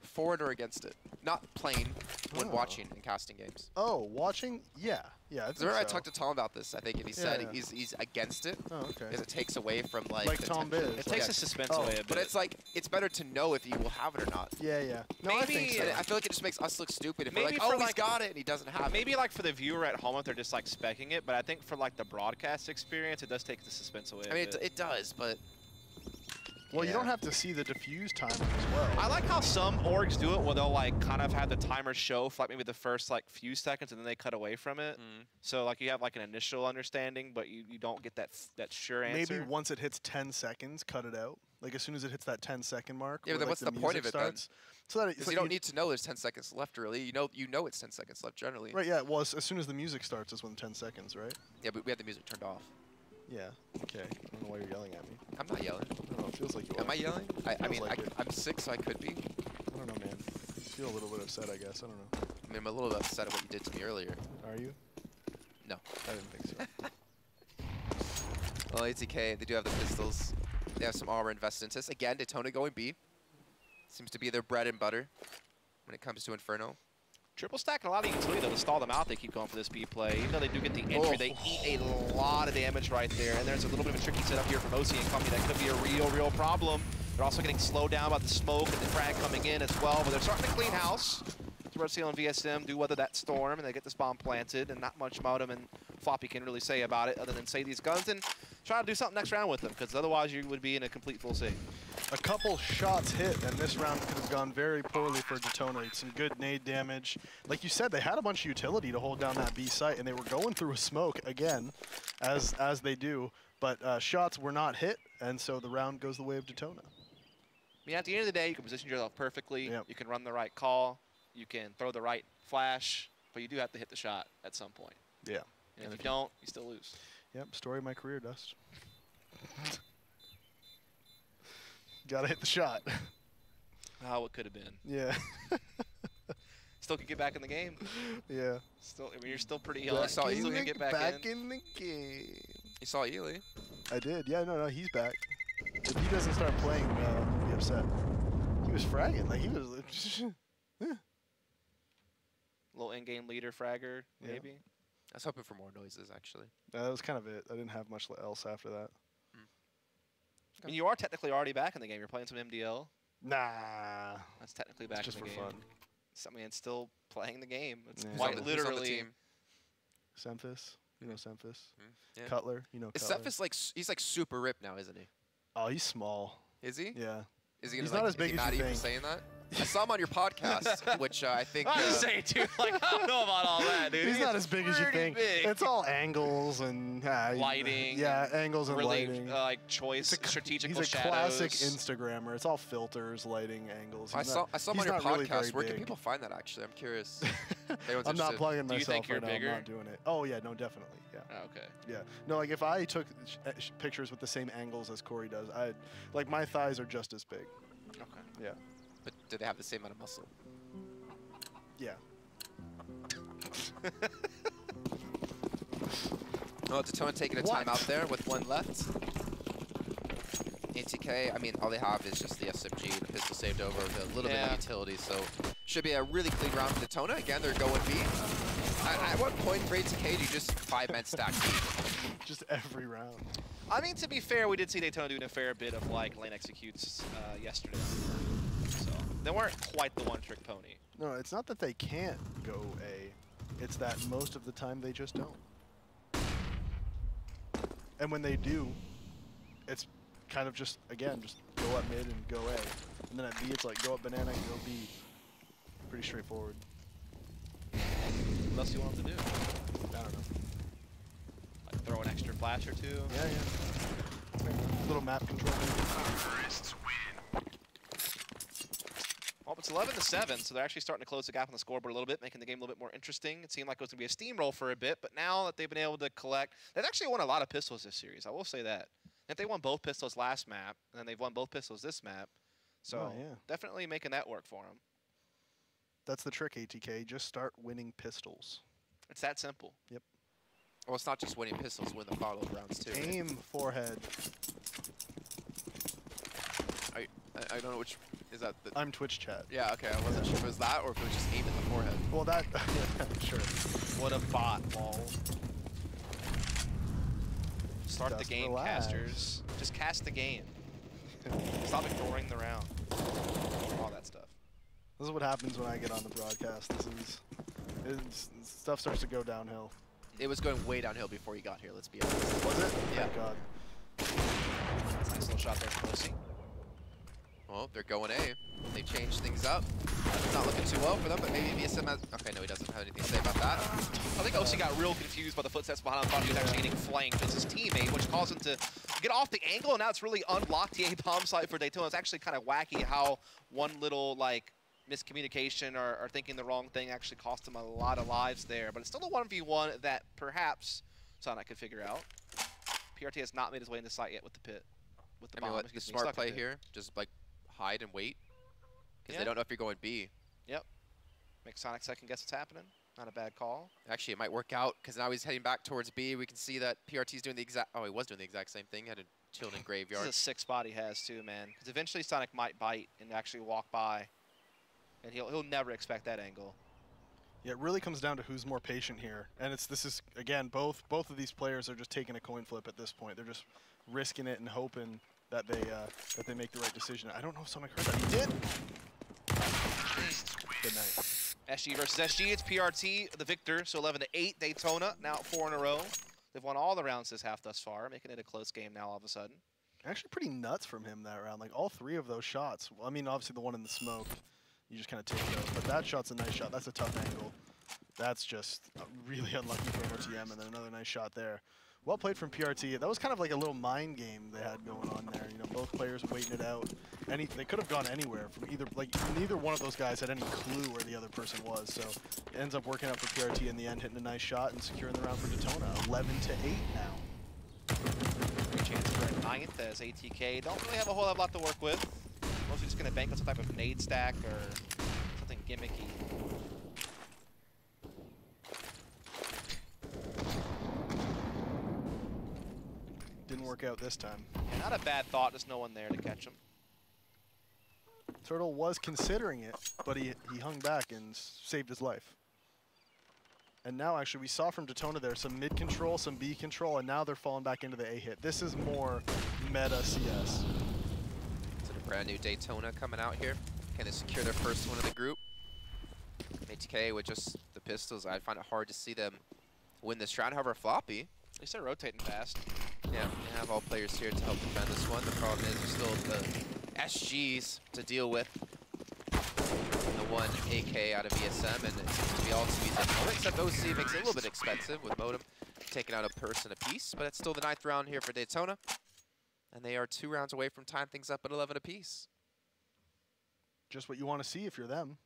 for it or against it? Not playing, when watching and casting games. Oh, watching? Yeah. Yeah, I think I talked to Tom about this, I think, and he said he's against it. Oh, okay. Because it takes away from, like the Tom tension. Biz. It takes the suspense away a bit. But it's like, it's better to know if you will have it or not. Yeah, yeah. No, Maybe, I think so. I feel like it just makes us look stupid if we're Maybe like, oh, for he's like- got it, and he doesn't have it. Maybe like for the viewer at home if they're just like speccing it, but I think for like the broadcast experience, it does take the suspense away. I mean, it does, but... Well, you yeah. don't have to see the diffuse timer as well. I like how some orgs do it where they'll like kind of have the timer show for like maybe the first like few seconds and then they cut away from it. So like you have like an initial understanding, but you don't get that sure answer. Maybe once it hits 10 seconds, cut it out. Like as soon as it hits that 10-second mark. Yeah, where, but then like, what's the point of it starts, So that Because you don't need to know there's 10 seconds left, really. You know it's 10 seconds left, generally. Right, yeah. Well, as soon as the music starts is when 10 seconds, right? Yeah, but we have the music turned off. Yeah. Okay. I don't know why you're yelling at me. I'm not yelling. I don't know. It feels like you are. Am I yelling? I mean, like it. I'm sick, so I could be. I don't know, man. I feel a little bit upset, I guess. I don't know. I mean, I'm a little bit upset at what you did to me earlier. Are you? No. I didn't think so. Well, ATK, they do have the pistols. They have some armor invested into this. Again, Detona going B. Seems to be their bread and butter when it comes to Inferno. Triple stack and a lot of utility though to stall them out. They keep going for this B play. Even though they do get the entry, they eat a lot of damage right there. And there's a little bit of a tricky setup here from OC and company that could be a real problem. They're also getting slowed down by the smoke and the frag coming in as well. But they're starting to clean house. Seal and VSM do weather that storm, and they get this bomb planted, and not much Modem and Floppy can really say about it other than say these guns and try to do something next round with them, because otherwise you would be in a complete full save. A couple shots hit, and this round could have gone very poorly for Detona. Some good nade damage. Like you said, they had a bunch of utility to hold down that B site, and they were going through a smoke again, as they do. But shots were not hit, and so the round goes the way of Detona. I mean, at the end of the day, you can position yourself perfectly. Yep. You can run the right call. You can throw the right flash, but you do have to hit the shot at some point. Yeah. And if you don't, you still lose. Yep, story of my career, Dust. Gotta hit the shot. How it could have been. Yeah. Still could get back in the game. Yeah. Still, I mean, you're still pretty young. I saw Still you can get back in. in the game. You saw Ely. I did. Yeah, no, he's back. If he doesn't start playing, I'll be upset. He was fragging. Like, he was... Little in-game leader fragger, Yeah. maybe. I was hoping for more noises, actually. That was kind of it. I didn't have much else after that. I mean, you are technically already back in the game. You're playing some MDL. Nah. That's technically back just in the for game. fun. I mean, it's still playing the game. It's Yeah. quite Who's on the literally. team? Semphis. You know Semphis. Yeah. Cutler. You know Is Cutler. Cephas like he's like super ripped now, isn't he? Oh, he's small. Is he? Yeah. Is he He's gonna, not like, as big is he as mad you at you for think. saying that? I saw him on your podcast, which I think. I was saying, dude, like, I don't know about all that, dude. He's not as big as you pretty think. big. It's all angles and Lighting. Yeah, angles and really, lighting. like choice, strategical He's a shadows. classic Instagrammer. It's all filters, lighting, angles. I He's saw him on your not really podcast. very Where can big. people find that? Actually, I'm curious. Anyone's I'm not interested. plugging Do you myself think you're right now. bigger? I'm not doing it. Oh yeah, no, definitely. Yeah. Oh, okay. Yeah. No, like if I took pictures with the same angles as Corey does, like my thighs are just as big. Okay. Yeah. But do they have the same amount of muscle? Yeah. Oh, Detona taking a What? time out there with one left. ATK, I mean, all they have is just the SMG, the pistol saved over, with a little bit of utility, so should be a really clean round for Detona. Again, they're going B. At what point for ATK do you just 5-man stack B? Just every round. I mean, to be fair, we did see Detona doing a fair bit of like lane executes yesterday. So They weren't quite the one-trick pony. No, it's not that they can't go A. It's that most of the time they just don't. And when they do, it's kind of just, again, just go up mid and go A. And then at B, it's like go up banana and go B. Pretty straightforward. What else do you want them to do? I don't know. Like throw an extra flash or two? Yeah, yeah. Little map control. Well, it's 11-7, so they're actually starting to close the gap on the scoreboard a little bit, making the game a little bit more interesting. It seemed like it was going to be a steamroll for a bit, but now that they've been able to collect, they've actually won a lot of pistols this series. I will say that. If they won both pistols last map, and then they've won both pistols this map, so yeah. definitely making that work for them. That's the trick, ATK. Just start winning pistols. It's that simple. Yep. Well, it's not just winning pistols, win the follow-up rounds too. Aim forehead. I don't know which is that. I'm Twitch chat. Yeah, okay. I wasn't sure if it was that or if it was just aim at the forehead. Well, that sure. What a bot, lol. Start Just the game, relax. casters. Just cast the game. Stop ignoring the round. All that stuff. This is what happens when I get on the broadcast. Stuff starts to go downhill. It was going way downhill before you got here, let's be honest. Was it? Yeah. Thank God. Nice little shot there from Lucy. Well, they're going A. They changed things up. It's not looking too well for them, but maybe VSM has... Okay, no, he doesn't have anything to say about that. I think OC got real confused by the footsteps behind him. Thought he was actually getting flanked. It's his teammate, which caused him to get off the angle, and now it's really unblocked the A-bomb site for Detona. It's actually kind of wacky how one little, like, miscommunication or thinking the wrong thing actually cost him a lot of lives there. But it's still a 1v1 that perhaps Sonic could figure out. PRT has not made his way into sight yet with the pit. With the bomb. What, the smart play here, just, like, hide and wait. Because they don't know if you're going B. Yep. Make Sonic second guess what's happening. Not a bad call. Actually, it might work out, because now he's heading back towards B. We can see that PRT's doing the exact... Oh, he was doing the exact same thing. Had a chilled in graveyard. This is a sick spot he has, too, man. Because eventually Sonic might bite and actually walk by. And he'll never expect that angle. Yeah, it really comes down to who's more patient here. And this is, again, both of these players are just taking a coin flip at this point. They're just risking it and hoping that they make the right decision. I don't know if Sonic heard that. He did! Good night. SG versus SG, it's PRT, the victor, so 11-8, Detona, now 4 in a row. They've won all the rounds this half thus far, making it a close game now all of a sudden. Actually pretty nuts from him that round. Like, all three of those shots, I mean, obviously the one in the smoke, you just kind of take it out. But that shot's a nice shot. That's a tough angle. That's just really unlucky for RTM, and then another nice shot there. Well played from PRT. That was kind of like a little mind game they had going on there. You know, both players waiting it out. They could have gone anywhere from either. Like neither one of those guys had any clue where the other person was. So it ends up working out for PRT in the end, hitting a nice shot and securing the round for Detona. 11-8 now. Great chance for a 9th as ATK don't really have a whole lot to work with. Mostly just going to bank on some type of nade stack or something gimmicky. Didn't work out this time. Yeah, not a bad thought, just no one there to catch him. Turtle was considering it, but he hung back and saved his life. And now, actually, we saw from Detona there some mid control, some B control, and now they're falling back into the A hit. This is more meta CS. So the brand new Detona coming out here. Can they secure their first one of the group? ATK with just the pistols, I find it hard to see them win this round. However, Floppy, At least they're rotating fast. yeah, they have all players here to help defend this one. The problem is there's still the SGs to deal with. The one AK out of ESM, and it seems to be all to be done. Except OC makes it a little bit expensive with Modem taking out a person apiece, but it's still the 9th round here for Detona. And they are 2 rounds away from tying things up at 11 apiece. Just what you want to see if you're them.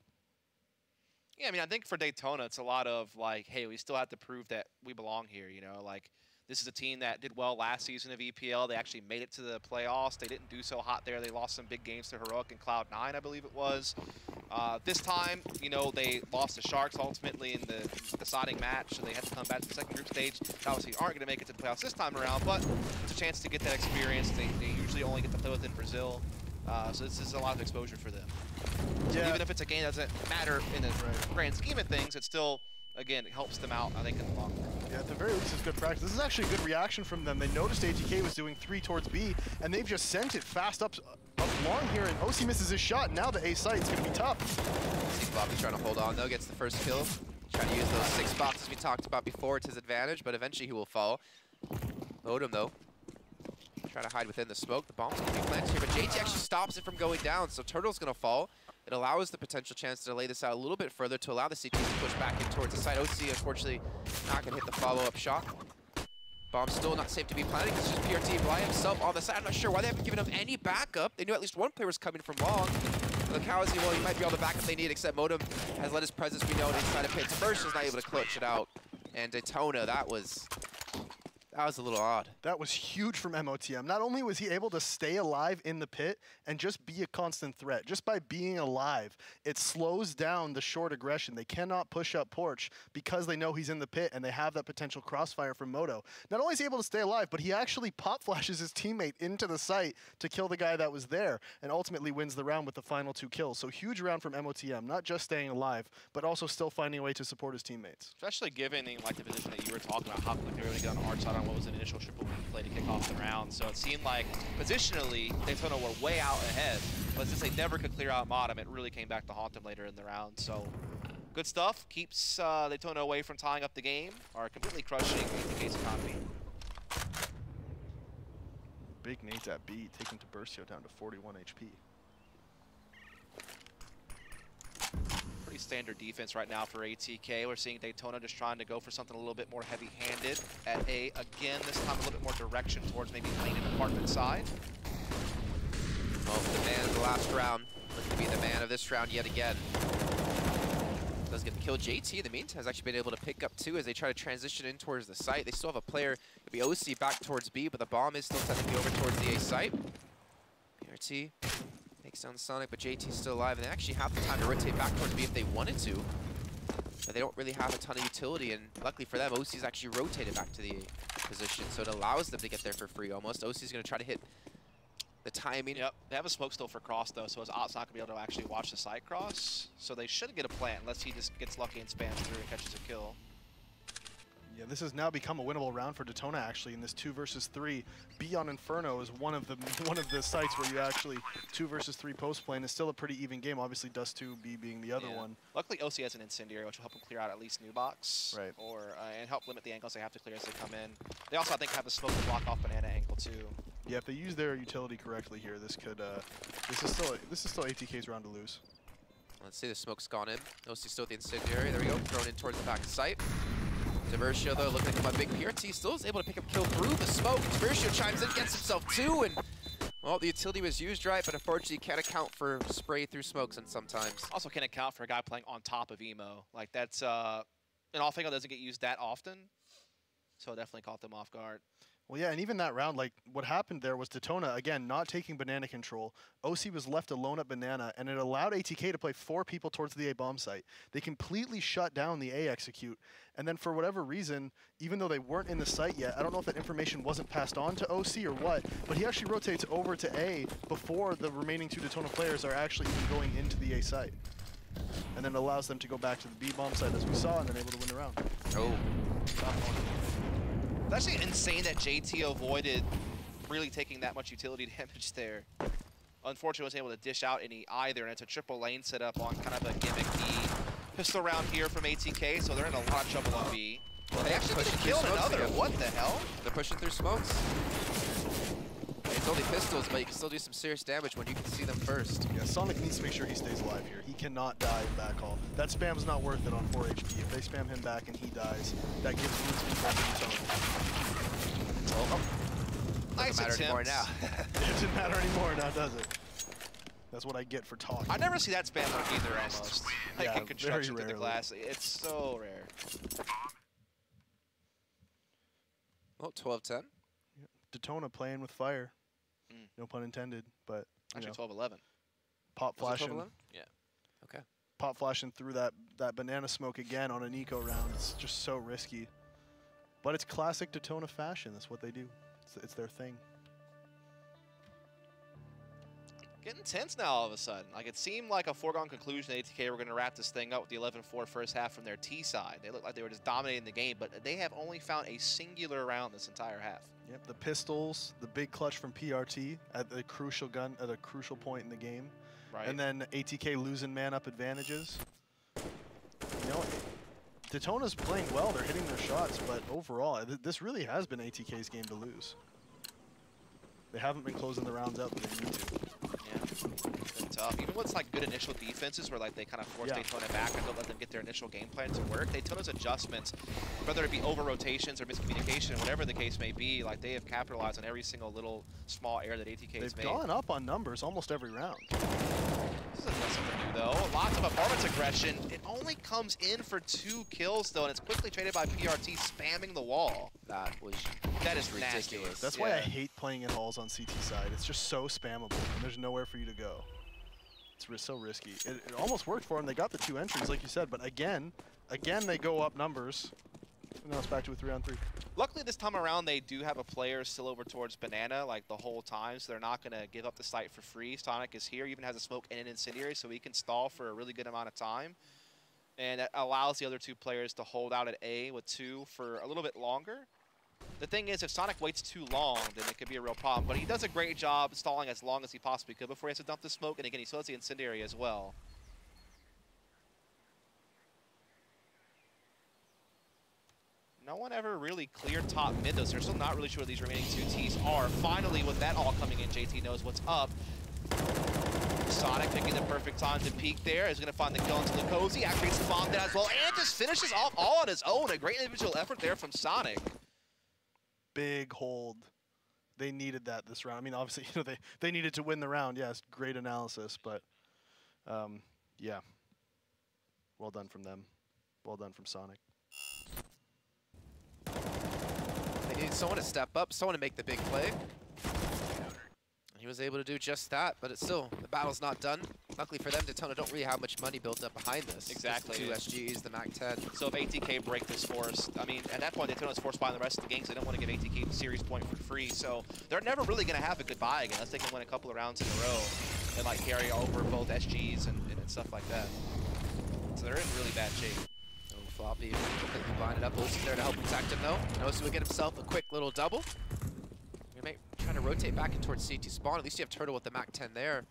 Yeah, I mean, I think for Detona, it's a lot of like, hey, we still have to prove that we belong here, you know? Like, this is a team that did well last season of EPL. They actually made it to the playoffs. They didn't do so hot there. They lost some big games to Heroic and Cloud9, I believe it was. This time, you know, they lost to Sharks ultimately in the deciding match, so they had to come back to the second group stage. They obviously aren't going to make it to the playoffs this time around, but it's a chance to get that experience. They usually only get to play within Brazil, so this is a lot of exposure for them. So Yeah. even if it's a game that doesn't matter in the grand scheme of things, it still, again, it helps them out, I think, in the long run. Yeah, at the very least, it's good practice. This is actually a good reaction from them. They noticed ATK was doing 3 towards B, and they've just sent it fast up long here, and OC misses his shot. Now the A site's going to be tough. See Floppy trying to hold on, though, gets the first kill. Trying to use those 6 boxes we talked about before to his advantage, but eventually he will fall. Load him, though. Trying to hide within the smoke. The bomb's going to be planted here, but JT actually stops it from going down, so Turtle's going to fall. It allows the potential chance to delay this out a little bit further to allow the CTs to push back in towards the side. OC, unfortunately, not going to hit the follow-up shot. Bomb's still not safe to be planted because it's just PRT by himself on the side. I'm not sure why they haven't given him any backup. They knew at least one player was coming from long. Look, how is he? Well, he might be all the backup they need, except Modem has let his presence be known inside of pit. First is not able to clutch it out. And Detona, that was a little odd. That was huge from MOTM. Not only was he able to stay alive in the pit and just be a constant threat, just by being alive, it slows down the short aggression. They cannot push up Porch because they know he's in the pit and they have that potential crossfire from Moto. Not only is he able to stay alive, but he actually pop flashes his teammate into the site to kill the guy that was there and ultimately wins the round with the final 2 kills. So huge round from MOTM, not just staying alive, but also still finding a way to support his teammates. Especially given like the position that you were talking about, how quickly they were going to get on our side on what was an initial triple play to kick off the round. So it seemed like positionally Detona were way out ahead, but since they never could clear out Modem, it really came back to haunt them later in the round. So good stuff. Keeps Detona away from tying up the game, or completely crushing ATK's economy. Big nades at B, taking Tiburcio down to 41 HP. Pretty standard defense right now for ATK. We're seeing Detona just trying to go for something a little bit more heavy-handed at A. Again, this time a little bit more direction towards maybe lane and apartment side. Well, the man of the last round, looking to be the man of this round yet again. Does get the kill. JT, in the meantime, has actually been able to pick up 2 as they try to transition in towards the site. They still have a player, it'll be OC back towards B, but the bomb is still technically over towards the A site. PRT takes down Sonic, but JT's still alive, and they actually have the time to rotate back towards B if they wanted to. But they don't really have a ton of utility, and luckily for them, OC's actually rotated back to the A position, so it allows them to get there for free almost. OC's going to try to hit the timing. Yep, they have a smoke still for cross though, so his op's not going to be able to actually watch the side cross. So they should get a plant unless he just gets lucky and spams through and catches a kill. Yeah, this has now become a winnable round for Detona actually in this 2 versus 3. B on Inferno is one of the sites where you actually 2 versus 3 post play, and it's still a pretty even game. Obviously Dust 2, B being the other one. Luckily OC has an incendiary, which will help them clear out at least new box. Right. Or and help limit the angles they have to clear as they come in. They also I think have a smoke to block off banana angle too. Yeah, if they use their utility correctly here, this could this is still ATK's round to lose. Let's see, the smoke's gone in. OC still with the incendiary. There we go, thrown in towards the back of site. Tiburcio, though, looking like a big PRT, still is able to pick up kill through the smoke. Tiburcio chimes in, gets himself 2, and, well, the utility was used right, but unfortunately can't account for spray through smokes and sometimes. Also can't account for a guy playing on top of emo. Like, that's, in all things, doesn't get used that often, so it definitely caught them off guard. Well, yeah, and even that round, like, what happened there was Detona, again, not taking banana control. OC was left alone at banana, and it allowed ATK to play 4 people towards the A bomb site. They completely shut down the A execute, and then for whatever reason, even though they weren't in the site yet, I don't know if that information wasn't passed on to OC or what, but he actually rotates over to A before the remaining 2 Detona players are actually even going into the A site. And then it allows them to go back to the B bomb site as we saw, and then able to win the round. Oh. It's actually insane that JT avoided really taking that much utility damage there. Unfortunately, wasn't able to dish out any either, and it's a triple lane setup on kind of a gimmicky pistol round here from ATK, so they're in a lot of trouble on B. Well, they actually killed another. Again. What the hell? They're pushing through smokes. It's only pistols, but you can still do some serious damage when you can see them first. Yeah, Sonic needs to make sure he stays alive here. He cannot die in backhaul. That spam's not worth it on 4 HP. If they spam him back and he dies, that gives him speed back to Detona. Well, Nice doesn't matter anymore attempt. now. It doesn't matter anymore now, does it? That's what I get for talking. I never see that spam work either, almost. Like Yeah, in construction very to the glass. It's so rare. Well, 12-10. Detona playing with fire. No pun intended, but Actually, 12-11. Pop flashing. Yeah. Okay. Pop flashing through that banana smoke again on an eco round. It's just so risky. But it's classic Detona fashion. That's what they do. It's their thing. Getting tense now all of a sudden. Like, it seemed like a foregone conclusion that ATK were going to wrap this thing up with the 11-4 first half from their T side. They looked like they were just dominating the game, but they have only found a singular round this entire half. Yep, the pistols, the big clutch from PRT at the crucial point in the game. Right. And then ATK losing man-up advantages. You know, Detona's playing well. They're hitting their shots, but overall, this really has been ATK's game to lose. They haven't been closing the rounds out that they need to. Yeah, been tough. Even with like good initial defenses where like they kind of force Detona back and don't let them get their initial game plan to work, Detona's adjustments, whether it be over rotations or miscommunication, whatever the case may be, like they have capitalized on every single little small error that ATK has made. They've gone up on numbers almost every round. This isn't something new though. Lots of apartments aggression. It only comes in for 2 kills though, and it's quickly traded by PRT spamming the wall. That is Nasty. ridiculous. That's why I hate playing in halls on CT side. It's just so spammable, and there's nowhere for you to go. It's so risky. It almost worked for them. They got the 2 entries, like you said, but again, they go up numbers. And now it's back to a 3-on-3. Luckily this time around they do have a player still over towards Banana like the whole time, so they're not going to give up the site for free. Sonic is here, even has a smoke and an incendiary, so he can stall for a really good amount of time. And that allows the other 2 players to hold out at A with 2 for a little bit longer. The thing is, if Sonic waits too long, then it could be a real problem. But he does a great job stalling as long as he possibly could before he has to dump the smoke. And again, he still has the incendiary as well. No one ever really cleared top mid, though, so they're still not really sure what these remaining 2 Ts are. Finally, with that all coming in, JT knows what's up. Sonic picking the perfect time to peek there. Is going to find the kill into the Cozy. Actually, it's bombed out as well. And just finishes off all on his own. A great individual effort there from Sonic. Big hold. They needed that this round. I mean, obviously, you know, they needed to win the round. Yes, great analysis, but yeah. Well done from them. Well done from Sonic. They needed someone to step up, someone to make the big play. He was able to do just that, but it's still, the battle's not done. Luckily for them, Detona don't really have much money built up behind this. Exactly. Just 2 SGs, the MAC-10. So if ATK break this force, I mean, at that point, Detona's forced buying the rest of the game, so they don't want to give ATK the series point for free. So they're never really going to have a good buy again, unless they can win a couple of rounds in a row and like carry over both SGs and stuff like that. So they're in really bad shape. Oh, Floppy completely blinded up. Olsen there to help protect him though. Knows he would get himself a quick little double. Trying to rotate back in towards CT spawn. At least you have Turtle with the MAC-10 there.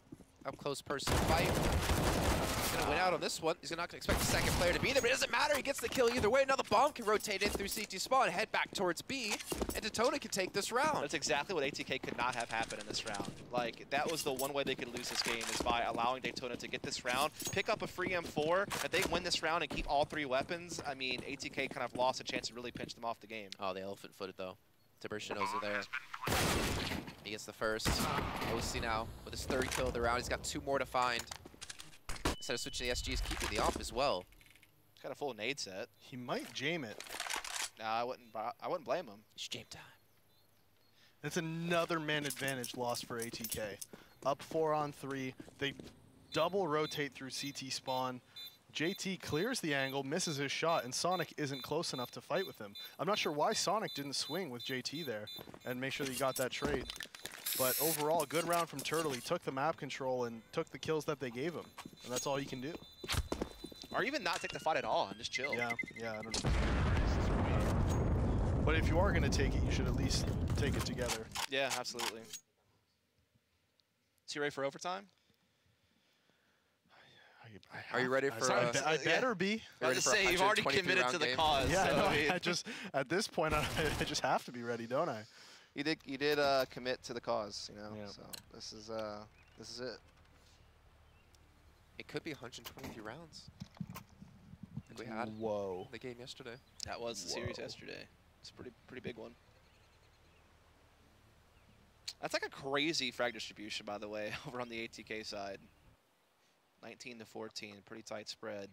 Up close person fight. He's going to win out on this one. He's not going to expect the second player to be there, but it doesn't matter. He gets the kill either way. Now the bomb can rotate in through CT spawn, head back towards B, and Detona can take this round. That's exactly what ATK could not have happened in this round. Like, that was the one way they could lose this game, is by allowing Detona to get this round, pick up a free M4. If they win this round and keep all 3 weapons, I mean, ATK kind of lost a chance to really pinch them off the game. Oh, the elephant-footed though. Tiburtiano's are there. He gets the first. OC now with his 3rd kill of the round. He's got 2 more to find. Instead of switching the SGs, keeping the off as well. He's got a full nade set. He might jam it. Nah, I wouldn't blame him. It's jam time. It's another man advantage lost for ATK. Up 4-on-3. They double rotate through CT spawn. JT clears the angle, misses his shot, and Sonic isn't close enough to fight with him. I'm not sure why Sonic didn't swing with JT there and make sure that he got that trade. But overall, good round from Turtle. He took the map control and took the kills that they gave him. And that's all he can do. Or even not take the fight at all and just chill. Yeah, I don't know. But if you are going to take it, you should at least take it together. Yeah, absolutely. So you ready for overtime? Are you ready for? I better be. I was to say, you've already committed to the cause. Yeah, so no, I just at this point I just have to be ready, don't I? You did commit to the cause, you know. Yeah. So this is it. It could be 123 rounds. Like we had the game yesterday. That was the series yesterday. It's a pretty big one. That's like a crazy frag distribution, by the way, over on the ATK side. 19 to 14, pretty tight spread.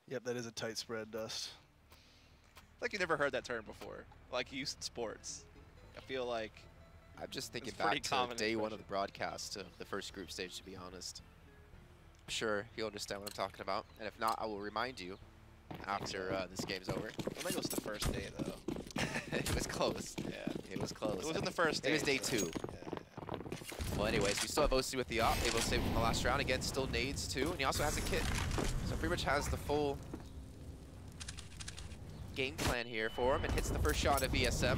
Yep, that is a tight spread, Dust. Like you never heard that term before, like used in sports. I feel like I'm just thinking back to day 1 of the broadcast, to the first group stage, to be honest. sure he'll understand what I'm talking about. And if not, I will remind you after this game's over. I think it was the first day, though. It was close. Yeah. It was close. It was in the first day. It was day 2. Well, anyways, we still have OC with the op, able to save from the last round. Again, still nades too, and he also has a kit. So pretty much has the full game plan here for him, and hits the first shot of ESM.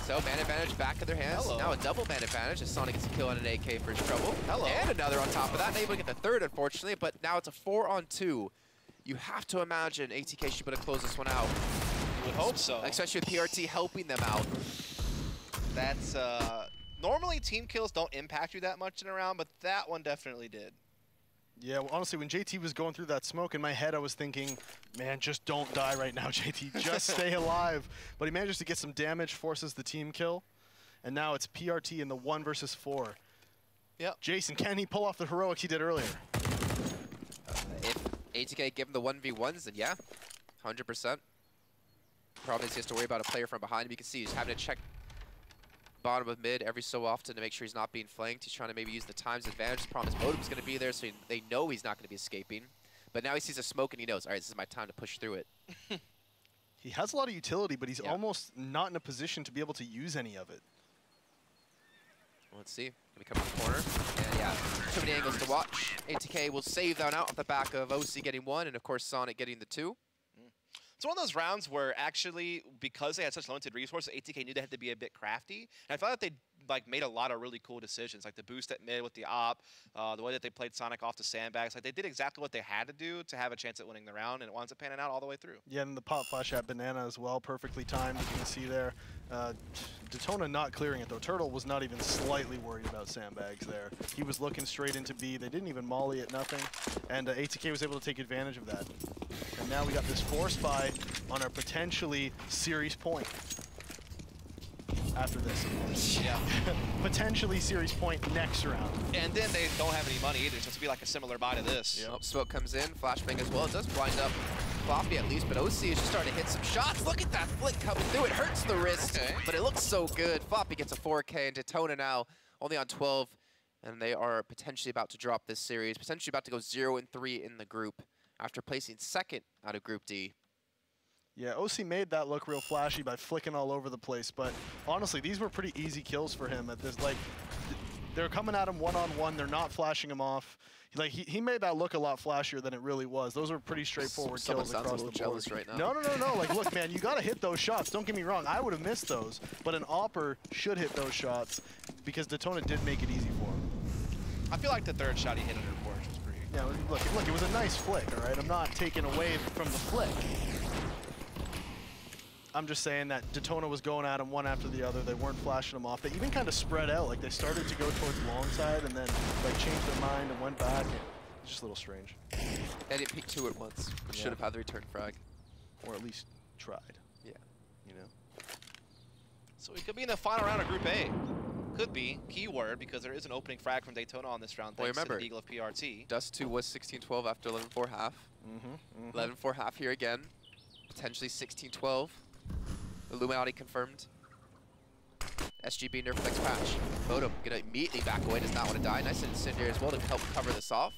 So man advantage back in their hands. Hello. Now a double man advantage as Sonic gets a kill on an AK for his trouble. Hello. And another on top of that, able to get the third, unfortunately, but now it's a 4-on-2. You have to imagine ATK should be able to close this one out. You would hope so. Especially with PRT helping them out. That's, normally team kills don't impact you that much in a round, but that one definitely did. Yeah, well, honestly, when JT was going through that smoke, in my head I was thinking, man, just don't die right now, JT. Just stay alive. But he manages to get some damage, forces the team kill. And now it's PRT in the 1 versus 4. Yep. Jason, can he pull off the heroics he did earlier? If ATK give him the 1v1s, then yeah, 100%. Problem is he has to worry about a player from behind him. You can see he's having to check bottom of mid every so often to make sure he's not being flanked. He's trying to maybe use the time's advantage. The problem is Modem's going to be there, so they know he's not going to be escaping. But now he sees a smoke and he knows, all right, this is my time to push through it. He has a lot of utility, but he's almost not in a position to be able to use any of it. Well, let's see. Gonna come to the corner. And yeah, too many angles to watch. ATK will save that out off the back of OC getting 1, and of course Sonic getting the 2. It's one of those rounds where actually, because they had such limited resources, ATK knew they had to be a bit crafty. And I felt like they made a lot of really cool decisions, like the boost at mid with the op, the way that they played Sonic off the sandbags. Like they did exactly what they had to do to have a chance at winning the round, and it winds up panning out all the way through. Yeah, and the pop flash at Banana as well, perfectly timed, as you can see there. Detona not clearing it though. Turtle was not even slightly worried about sandbags there. He was looking straight into B. They didn't even molly it, nothing. And ATK was able to take advantage of that. And now we got this force buy on our potentially series point. After this. Yeah. Potentially series point next round. And then they don't have any money either, so it's going to be like a similar buy to this. Yep. Smoke comes in, flashbang as well. It does blind up Floppy at least, but OC is just starting to hit some shots. Look at that flick coming through. It hurts the wrist, but it looks so good. Floppy gets a 4K, and Detona now only on 12, and they are potentially about to drop this series, potentially about to go 0-3 in the group after placing 2nd out of Group D. Yeah, OC made that look real flashy by flicking all over the place, but honestly, these were pretty easy kills for him at this. Like, they're coming at him one-on-one, they're not flashing him off. Like, he made that look a lot flashier than it really was. Those were pretty straightforward kills across the board. Jealous right now. No. Like, look, man, you got to hit those shots. Don't get me wrong. I would have missed those, but an opper should hit those shots because Detona did make it easy for him. I feel like the 3rd shot he hit under porch was pretty. Yeah, look, it was a nice flick, all right? I'm not taking away from the flick. I'm just saying that Detona was going at him one after the other. They weren't flashing him off. They even kind of spread out. Like, they started to go towards long side and then, like, changed their mind and went back. And it's just a little strange. They didn't peek 2 at once. Should have had the return frag. Or at least tried. Yeah. You know? So we could be in the final round of Group A. Could be. Keyword, because there is an opening frag from Detona on this round, thanks to the Eagle of PRT. Dust 2 was 16-12 after 11-4 half. 11-4 half here again. Potentially 16-12. Illuminati confirmed. SGB nerf flex patch. Modem gonna immediately back away, does not want to die. Nice incendiary as well to help cover this off.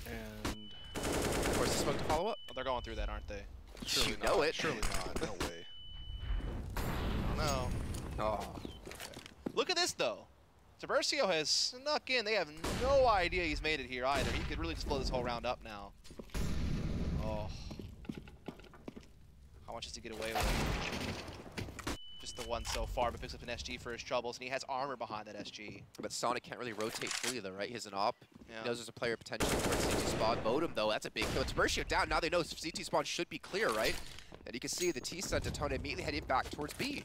And of course the smoke to follow up. Oh, they're going through that, aren't they? Surely you know it. Surely not. No way. No. Oh. Look at this though. Tiburcio has snuck in. They have no idea he's made it here either. He could really just blow this whole round up now. Oh. How much does he get away with? Just the one so far, but picks up an SG for his troubles, and he has armor behind that SG. But Sonic can't really rotate fully though, right? He has an op. Yeah. He knows there's a player potentially for CT spawn. Modem though, that's a big kill. Tiburcio down. Now they know CT spawn should be clear, right? And you can see the T-Sun Detona immediately heading back towards B.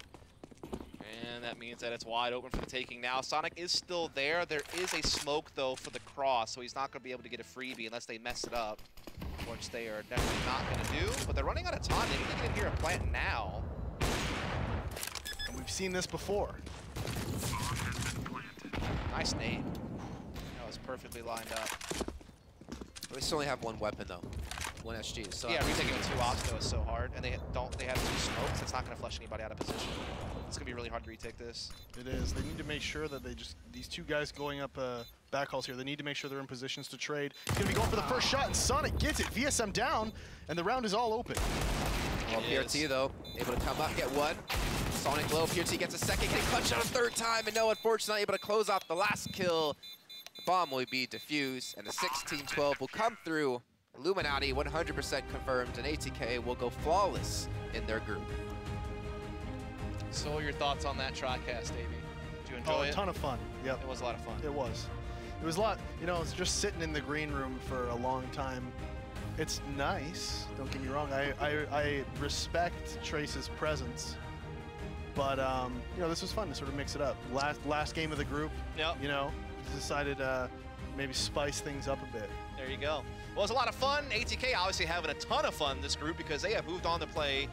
And that means that it's wide open for the taking now. Sonic is still there. There is a smoke, though, for the cross, so he's not going to be able to get a freebie unless they mess it up, which they are definitely not going to do. But they're running out of time. They need to get in here and plant now. And we've seen this before. Nice nade. That was perfectly lined up. They still only have 1 weapon, though. 1 SG. So Yeah, retaking with 2 ops, though, is so hard. And they have 2 smokes. It's not going to flush anybody out of position. It's going to be really hard to retake this. It is. They need to make sure that these 2 guys going up backhauls here. They need to make sure they're in positions to trade. He's going to be going for the first shot, and Sonic gets it. VSM down, and the round is all open. Well, PRT, though, able to come up, get one. Sonic low, PRT gets a second, getting clutched out a third time, and no, unfortunately, able to close off the last kill. The bomb will be defused, and the 16-12 will come through. Illuminati 100% confirmed, and ATK will go flawless in their group. So what are your thoughts on that TriCast, Davey? Did you enjoy it? A ton of fun. Yep. It was a lot of fun. It was. It was a lot, you know, it's just sitting in the green room for a long time. It's nice, don't get me wrong. I respect Trace's presence, but you know, this was fun to sort of mix it up. Last game of the group, you know, decided maybe spice things up a bit. There you go. Well, it was a lot of fun. ATK obviously having a ton of fun this group because they have moved on to play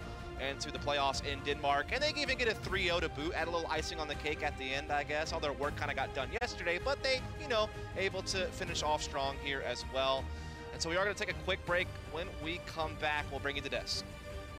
into the playoffs in Denmark, and they can even get a 3-0 to boot, add a little icing on the cake at the end, I guess. All their work kind of got done yesterday, but they, you know, able to finish off strong here as well. And so we are going to take a quick break. When we come back, we'll bring you the desk.